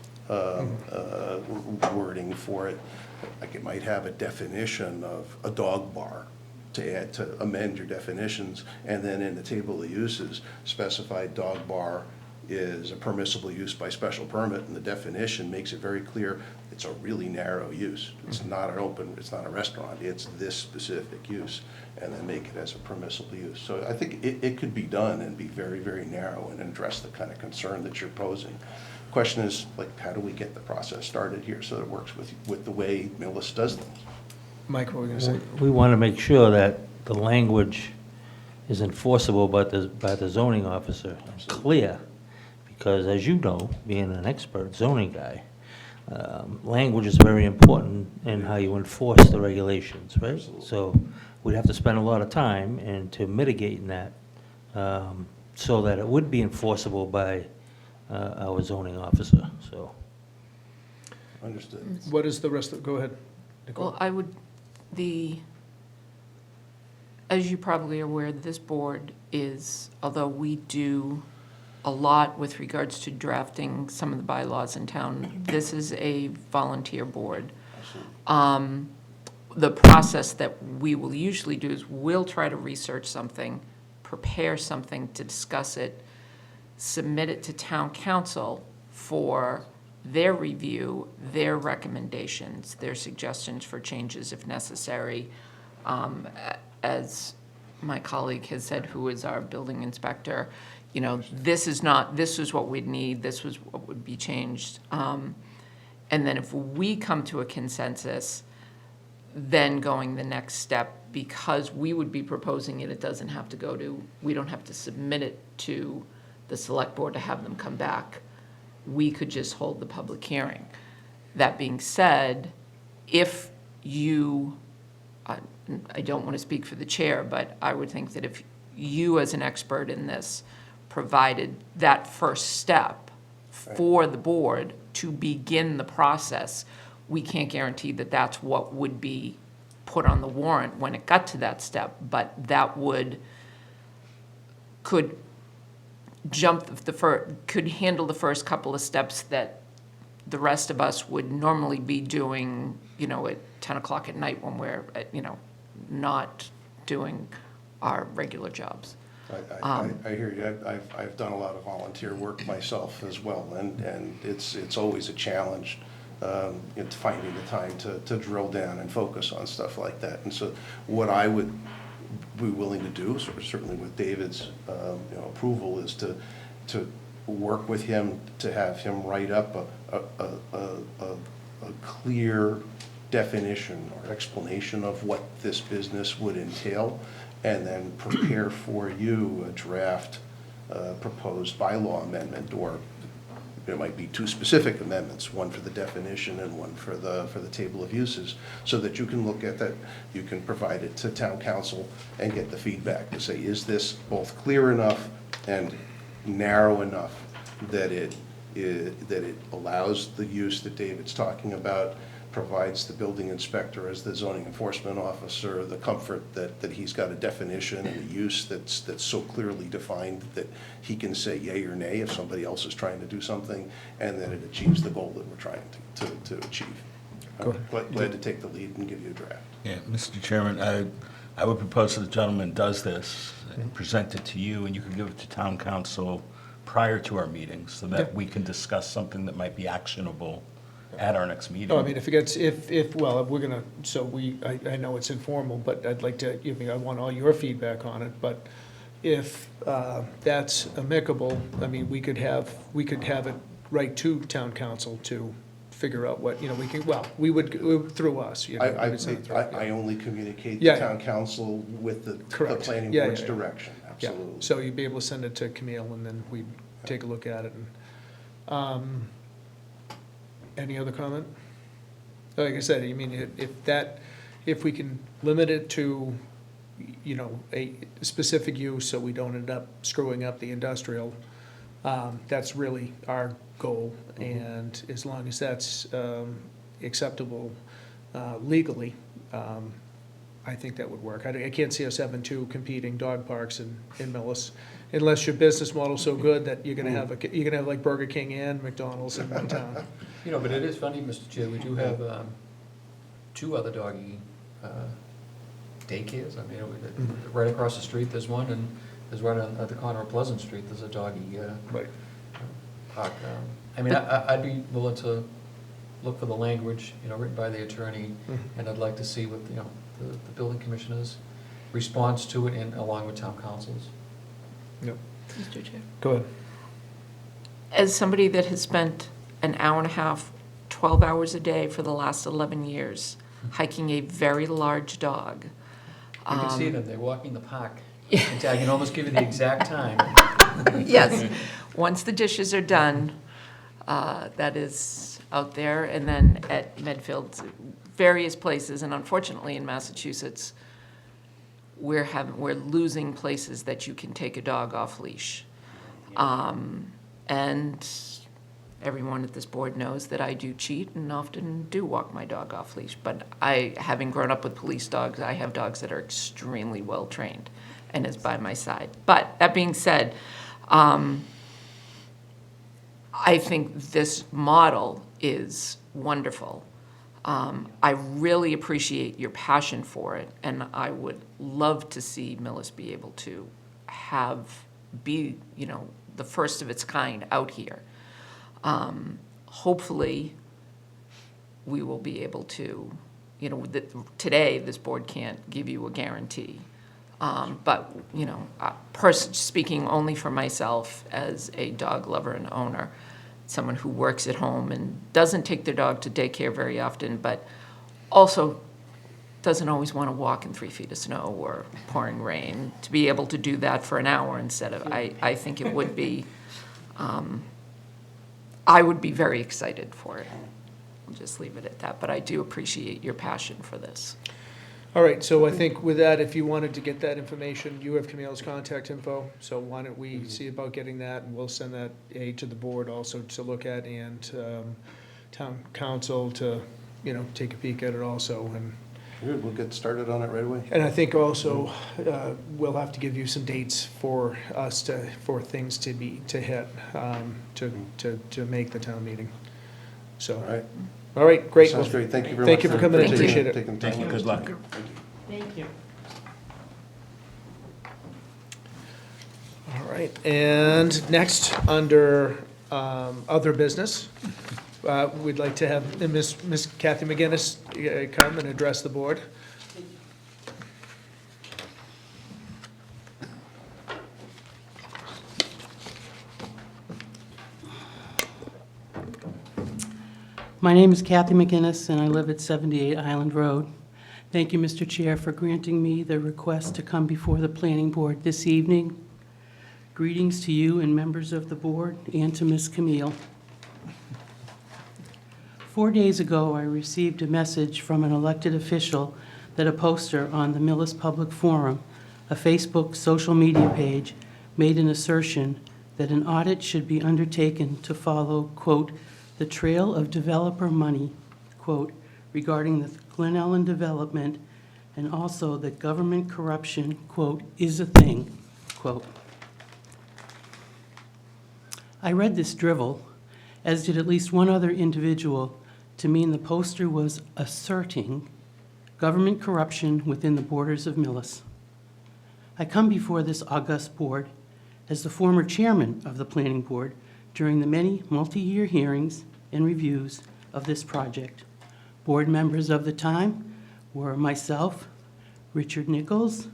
wording for it. Like it might have a definition of a dog bar to add, to amend your definitions, and then in the table of uses, specify dog bar is a permissible use by special permit, and the definition makes it very clear it's a really narrow use. It's not an open, it's not a restaurant, it's this specific use, and then make it as a permissible use. So I think it could be done and be very, very narrow and address the kind of concern that you're posing. Question is, like, how do we get the process started here so that it works with the way Millis does things? Mike, what were you gonna say? We want to make sure that the language is enforceable by the zoning officer, clear. Because as you know, being an expert zoning guy, language is very important in how you enforce the regulations, right? Absolutely. So we'd have to spend a lot of time and to mitigating that, so that it would be enforceable by our zoning officer, so. Understood. What is the rest of, go ahead, Nicole. Well, I would, as you probably are aware, this board is, although we do a lot with regards to drafting some of the bylaws in town, this is a volunteer board. The process that we will usually do is we'll try to research something, prepare something to discuss it, submit it to town council for their review, their recommendations, their suggestions for changes if necessary. As my colleague has said, who is our building inspector, you know, this is what we'd need, this was what would be changed. And then if we come to a consensus, then going the next step, because we would be proposing it, it doesn't have to go to, we don't have to submit it to the select board to have them come back. We could just hold the public hearing. That being said, if you, I don't want to speak for the chair, but I would think that if you as an expert in this provided that first step for the board to begin the process, we can't guarantee that that's what would be put on the warrant when it got to that step, but that could could handle the first couple of steps that the rest of us would normally be doing, you know, at 10 o'clock at night when we're, you know, not doing our regular jobs. I hear you. I've done a lot of volunteer work myself as well, and it's always a challenge, it's finding the time to drill down and focus on stuff like that. And so what I would be willing to do, certainly with David's approval, is to work with him to have him write up a clear definition or explanation of what this business would entail, and then prepare for you a draft proposed bylaw amendment, or it might be two specific amendments, one for the definition and one for the table of uses, so that you can look at that, you can provide it to town council and get the feedback to say, is this both clear enough and narrow enough that it allows the use that David's talking about, provides the building inspector as the zoning enforcement officer the comfort that he's got a definition and a use that's so clearly defined that he can say yay or nay if somebody else is trying to do something, and that it achieves the goal that we're trying to achieve. I'm glad to take the lead and give you a draft. Yeah, Mr. Chairman, I would propose that the gentleman does this and present it to you, and you can give it to town council prior to our meeting, so that we can discuss something that might be actionable at our next meeting. No, I mean, if it gets, well, we're gonna, so I know it's informal, but I'd like to, I want all your feedback on it, but if that's amicable, I mean, we could have it right to town council to figure out what, we would, through us. we would send it through, I only communicate to Yeah. town council with the Correct. planning Yeah, board's yeah, yeah. direction, Yeah, absolutely. so you'd be able to send it to Camille, and then we'd take a look at it. And any other comment? Like I said, I mean, if we can limit it to, you know, a specific use, so we don't end up screwing up the industrial, that's really our goal. And as long as that's acceptable legally, I think that would work. I can't see us having two competing dog parks in Millis, unless your business model's so good that you're gonna have like Burger King and McDonald's in one town. You know, but it is funny, Mr. Chair, we do have two other doggy daycares. I mean, right across the street, there's one, and there's right at the corner of Pleasant Street, there's a doggy Right. park. I mean, I'd be willing to look for the language, you know, written by the attorney, and I'd like to see what, you know, the building commissioner's response to it, and along with town council's. Yep. Mr. Chair. Go ahead. As somebody that has spent an hour and a half, 12 hours a day for the last 11 years hiking a very large dog. You can see them, they're walking the park. In fact, I can almost give you the exact time. Yes, once the dishes are done, that is out there, and then at Medfield, various places, and unfortunately in Massachusetts, we're losing places that you can take a dog off leash. And everyone at this board knows that I do cheat and often do walk my dog off leash, but having grown up with police dogs, I have dogs that are extremely well trained and is by my side. But that being said, I think this model is wonderful. I really appreciate your passion for it, and I would love to see Millis be able to be, you know, the first of its kind out here. Hopefully, we will be able to, you know, today, this board can't give you a guarantee. But, you know, speaking only for myself as a dog lover and owner, someone who works at home and doesn't take their dog to daycare very often, but also doesn't always want to walk in 3 feet of snow or pouring rain, to be able to do that for an hour instead of, I think it would be, I would be very excited for it. I'll just leave it at that, but I do appreciate your passion for this. All right, so I think with that, if you wanted to get that information, you have Camille's contact info, so why don't we see about getting that, and we'll send that to the board also to look at, and town council to, you know, take a peek at it also, and Good, we'll get started on it right away. I think also, we'll have to give you some dates for us for things to hit, to make the town meeting, so. All right, All right, great. sounds great, thank you very much. Thank you for coming in. taking- Appreciate it. taking the time Thank you, with us. good luck. Thank you. All right, and next, under other business, we'd like to have Miss Kathy McGinnis come and address the board. My name is Kathy McGinnis, and I live at 78 Island Road. Thank you, Mr. Chair, for granting me the request to come before the planning board this evening. Greetings to you and members of the board, and to Ms. Camille. 4 days ago, I received a message from an elected official that a poster on the Millis Public Forum, a Facebook social media page, made an assertion that an audit should be undertaken to follow, quote, the trail of developer money, quote, regarding the Glen Ellen development, and also that government corruption, quote, is a thing, quote. I read this drivel, as did at least one other individual, to mean the poster was asserting government corruption within the borders of Millis. I come before this august board as the former chairman of the planning board during the many multi-year hearings and reviews of this project. Board members of the time were myself, Richard Nichols,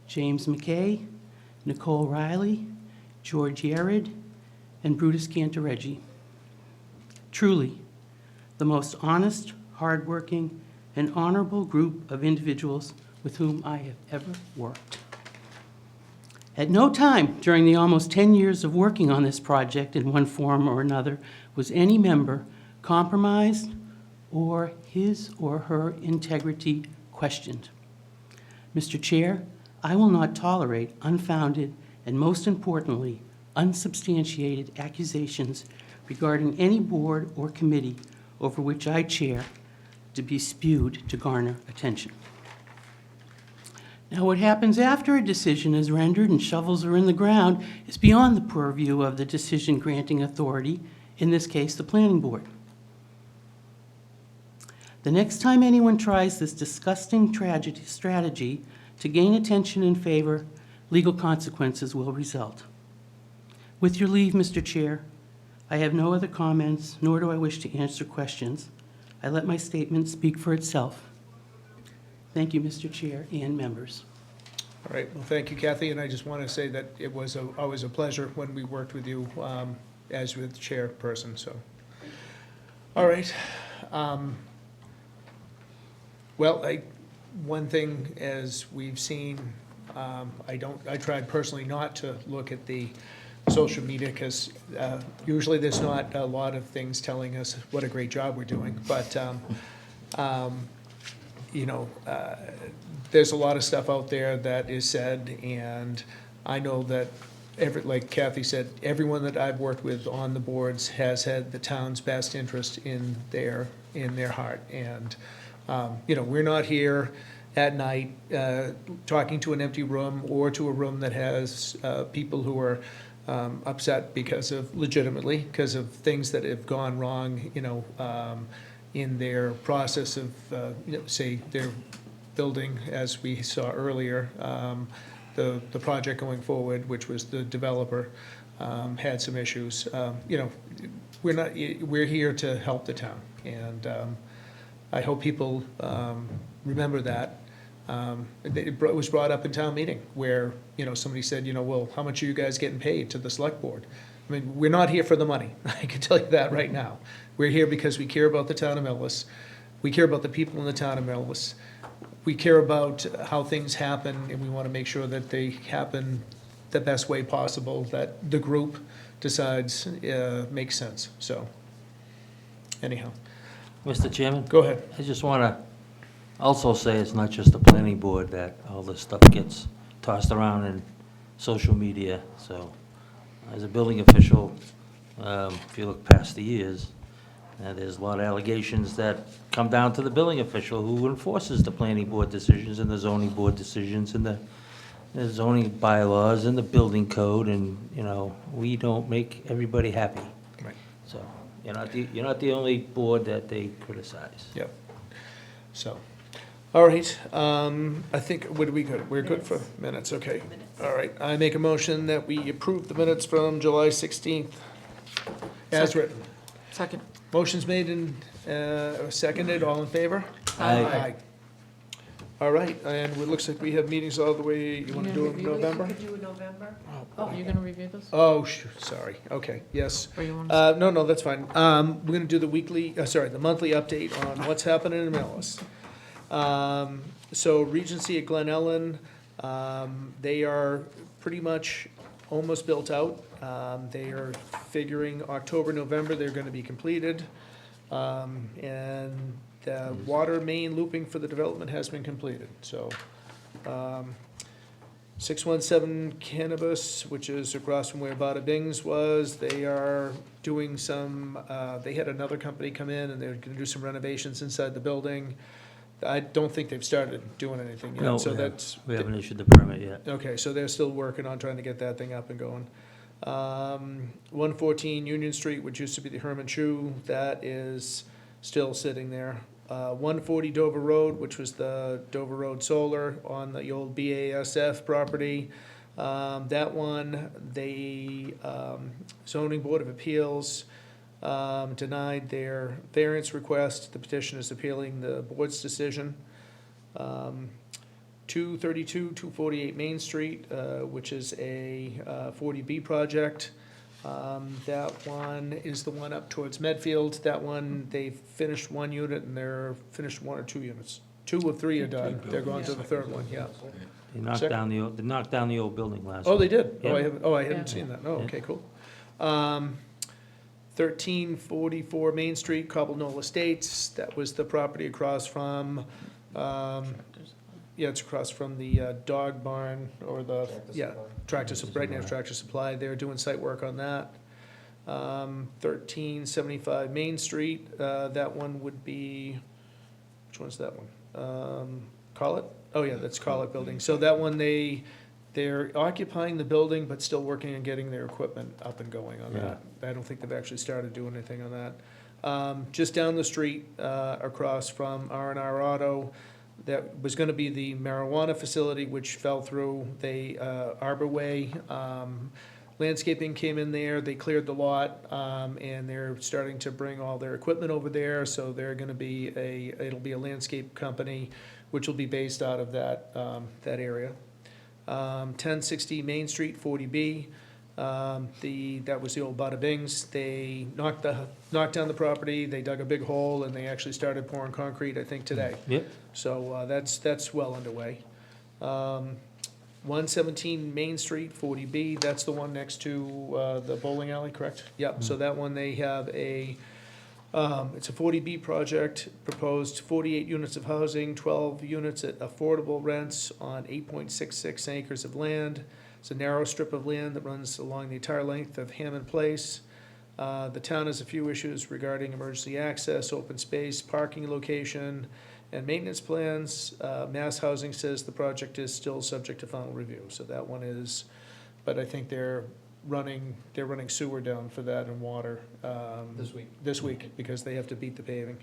James McKay, Nicole Riley, George Yared, and Brutus Cantareggi. Truly, the most honest, hardworking, and honorable group of individuals with whom I have ever worked. At no time during the almost 10 years of working on this project in one form or another was any member compromised or his or her integrity questioned. Mr. Chair, I will not tolerate unfounded and, most importantly, unsubstantiated accusations regarding any board or committee over which I chair to be spewed to garner attention. Now, what happens after a decision is rendered and shovels are in the ground is beyond the purview of the decision-granting authority, in this case, the planning board. The next time anyone tries this disgusting strategy to gain attention and favor, legal consequences will result. With your leave, Mr. Chair, I have no other comments, nor do I wish to answer questions. I let my statement speak for itself. Thank you, Mr. Chair and members. All right, well, thank you, Kathy, and I just want to say that it was always a pleasure when we worked with you as with chairperson, so. All right. Well, one thing, as we've seen, I tried personally not to look at the social media, because usually there's not a lot of things telling us what a great job we're doing, but, you know, there's a lot of stuff out there that is said, and I know that like Kathy said, everyone that I've worked with on the boards has had the town's best interest in their heart. And, you know, we're not here at night talking to an empty room or to a room that has people who are upset legitimately because of things that have gone wrong, you know, in their process of, you know, say, their building, as we saw earlier, the project going forward, which was the developer, had some issues. You know, we're here to help the town, and I hope people remember that. It was brought up in town meeting where, you know, somebody said, you know, well, how much are you guys getting paid to the select board? I mean, we're not here for the money. I can tell you that right now. We're here because we care about the town of Millis. We care about the people in the town of Millis. We care about how things happen, and we want to make sure that they happen the best way possible, that the group decides makes sense. So, anyhow, Mr. Chairman? go ahead. I just want to also say it's not just the planning board that all this stuff gets tossed around in social media. So as a building official, if you look past the years, there's a lot of allegations that come down to the building official who enforces the planning board decisions and the zoning board decisions and the zoning bylaws and the building code, and, you know, we don't make everybody happy. Right. So you're not the only board that they criticize. Yep. So, all right, I think, what do we good? We're good for minutes, okay. All right, I make a motion that we approve the minutes from July 16th as written. Second. Motion's made and seconded, all in favor? Aye. All right, and it looks like we have meetings all the way, you want to do it in November? Could do in November? Are you going to review this? Oh, sorry, okay, yes. Or you want No, that's fine. We're gonna do the the monthly update on what's happening in Millis. So Regency at Glen Ellen, they are pretty much almost built out. They are figuring October, November, they're gonna be completed. And the water main looping for the development has been completed, so. 617 Cannabis, which is across from where Bada Bing's was, they are doing some, they had another company come in and they're gonna do some renovations inside the building. I don't think they've started doing anything yet, No, so that's. we haven't issued the permit yet. Okay, so they're still working on trying to get that thing up and going. 114 Union Street, which used to be the Herman Chew, that is still sitting there. 140 Dover Road, which was the Dover Road Solar on the old BASF property. That one, the zoning board of appeals denied their variance request. The petition is appealing the board's decision. 232, 248 Main Street, which is a 40B project. That one is the one up towards Medfield. That one, they've finished one unit and they're finished 1 or 2 units. 2 of 3 are done. They're going to the third one, yeah. They knocked down the old building last Oh, week. they did? Yeah. I hadn't seen that. Oh, okay, cool. 1344 Main Street, Cobble Knoll Estates, that was the property across from, it's across from the dog barn, or the, right near Tractor Supply, they're doing site work on that. 1375 Main Street, that one would be, which one's that one? Collett? Oh, yeah, that's Collett Building. So that one, they're occupying the building, but still working on getting their equipment up and going on that. I don't think they've actually started doing anything on that. Just down the street, across from R&R Auto, that was gonna be the marijuana facility, which fell through. Arbor Way, landscaping came in there, they cleared the lot, and they're starting to bring all their equipment over there, so they're gonna be it'll be a landscape company, which will be based out of that area. 1060 Main Street, 40B, that was the old Bada Bings. They knocked down the property, they dug a big hole, and they actually started pouring concrete, I think, today. Yep. So, that's well underway. 117 Main Street, 40B, that's the one next to the bowling alley, correct? Yep, so that one, they have it's a 40B project, proposed 48 units of housing, 12 units at affordable rents on 8.66 acres of land. It's a narrow strip of land that runs along the entire length of Hammond Place. The town has a few issues regarding emergency access, open space, parking location, and maintenance plans. Mass Housing says the project is still subject to final review, so that one is, but I think they're running sewer down for that and water. This week, because they have to beat the paving.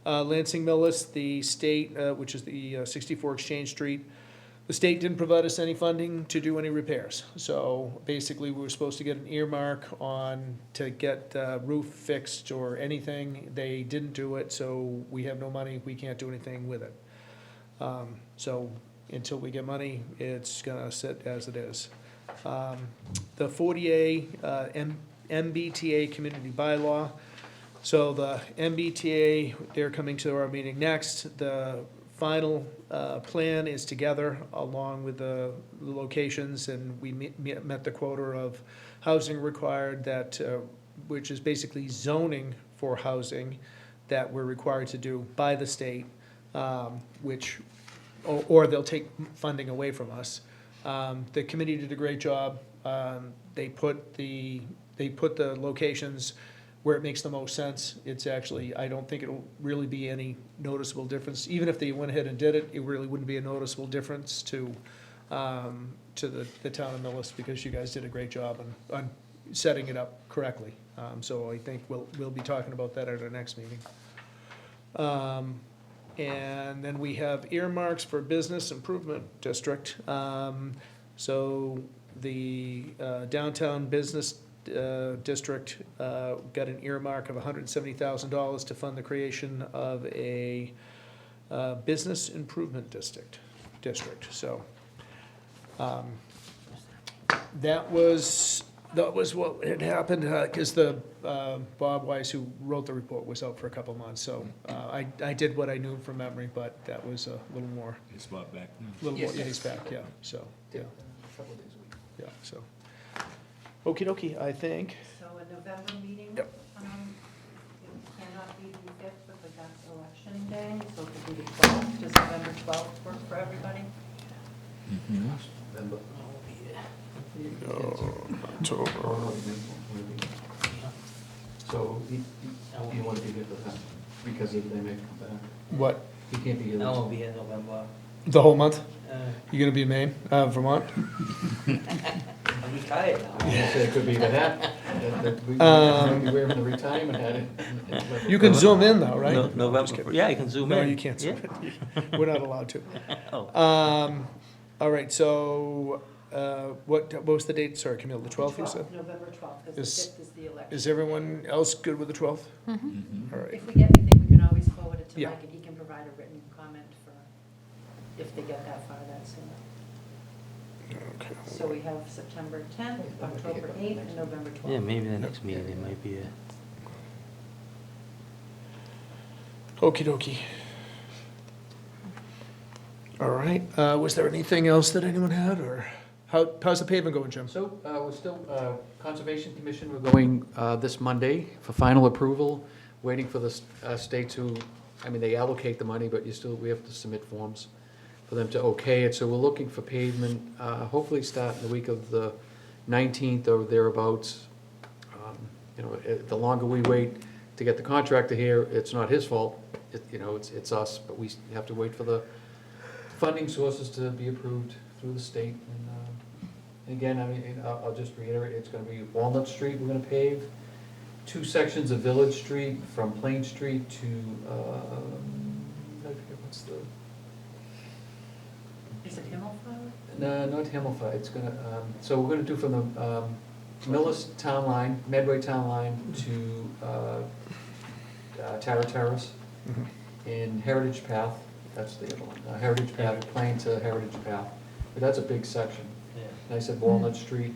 Lansing Millis, the state, which is the 64 Exchange Street, the state didn't provide us any funding to do any repairs. So basically, we were supposed to get an earmark to get roof fixed or anything. They didn't do it, so we have no money, we can't do anything with it. So until we get money, it's gonna sit as it is. The 40A MBTA community bylaw. So the MBTA, they're coming to our meeting next. The final plan is together along with the locations, and we met the quota of housing required, which is basically zoning for housing that we're required to do by the state, or they'll take funding away from us. The committee did a great job. They put the locations where it makes the most sense. It's actually, I don't think it'll really be any noticeable difference. Even if they went ahead and did it, it really wouldn't be a noticeable difference to the town of Millis, because you guys did a great job on setting it up correctly. So I think we'll be talking about that at our next meeting. And then we have earmarks for business improvement district. So the downtown business district got an earmark of $170,000 to fund the creation of a business improvement district. So that was what had happened, because the Bob Weiss, who wrote the report, was out for a couple months. So I did what I knew from memory, but that was a little more. It's brought back. Yeah, he's back, yeah, so, yeah. Yeah, so. Okey dokey, I think. So a November meeting? Yep. It cannot be the 5th because that's election day, so it could be the 12th. Does November 12th work for everybody? So you want to be here for that, because they may come back. What, You can't be here. I won't be here in November. the whole month? Uh, You gonna be in Maine, Vermont? I'm retired now. It could be that. We wear the retirement hat. You can zoom in though, right? No- I'm just November, kidding. yeah, you can zoom in. No, you can't zoom Yeah? in. We're not allowed to. Oh. All right, so, what was the date? Sorry, Camille, the 12th, you said? November 12th, because Is- the 5th is the election. Is everyone else good with the 12th? Mm-hmm. All right. If we get anything, we can always forward it to Yeah. Mike, and he can provide a written comment for, if they get that far, that's soon. Okay. So we have September 10th, October 8th, and November 12th. Yeah, maybe the next meeting, there might be a. Okey dokey. All right, was there anything else that anyone had, or? How's the paving going, Jim? So, we're still, Conservation Commission, we're going this Monday for final approval, waiting for the state to, I mean, they allocate the money, but we have to submit forms for them to okay it. So we're looking for pavement, hopefully start in the week of the 19th or thereabouts. You know, the longer we wait to get the contractor here, it's not his fault, you know, it's us, but we have to wait for the funding sources to be approved through the state. And again, I mean, I'll just reiterate, it's gonna be Walnut Street, we're gonna pave, 2 sections of Village Street from Plain Street to, I forget what's the, Is it Himmelfarb? no, not Himmelfarb, it's gonna, so we're gonna do from the, Millis Town Line, Medway Town Line to, Tara Terrace, and Heritage Path, that's the other one, Heritage Path, Plain to Heritage Path, but that's a big section. Yeah. And I said Walnut Street,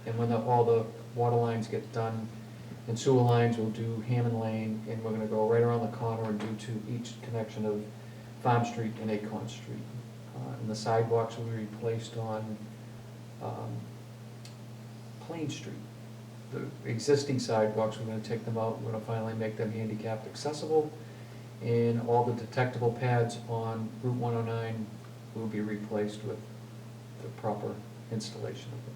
and when all the water lines get done, and sewer lines, we'll do Hammond Lane, and we're gonna go right around the corner and do to each connection of Farm Street and Acorn Street. And the sidewalks will be replaced on, Plain Street. The existing sidewalks, we're gonna take them out, we're gonna finally make them handicapped accessible, and all the detectable pads on Route 109 will be replaced with the proper installation of them.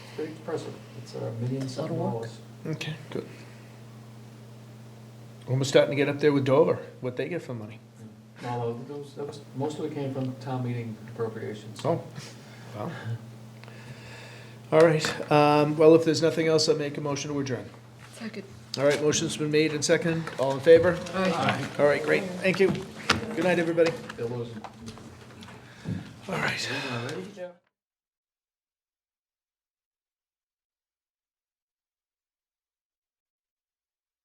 It's pretty impressive, it's $1,000,000. Okay, good. When we're starting to get up there with Dover, what they get for money. No, most of it came from town meeting appropriations. Oh, well. All right, well, if there's nothing else, I'll make a motion to adjourn. Second. All right, motion's been made and seconded. All in favor? Aye. All right, great. Thank you. Good night, everybody. Bill Lewis. All right.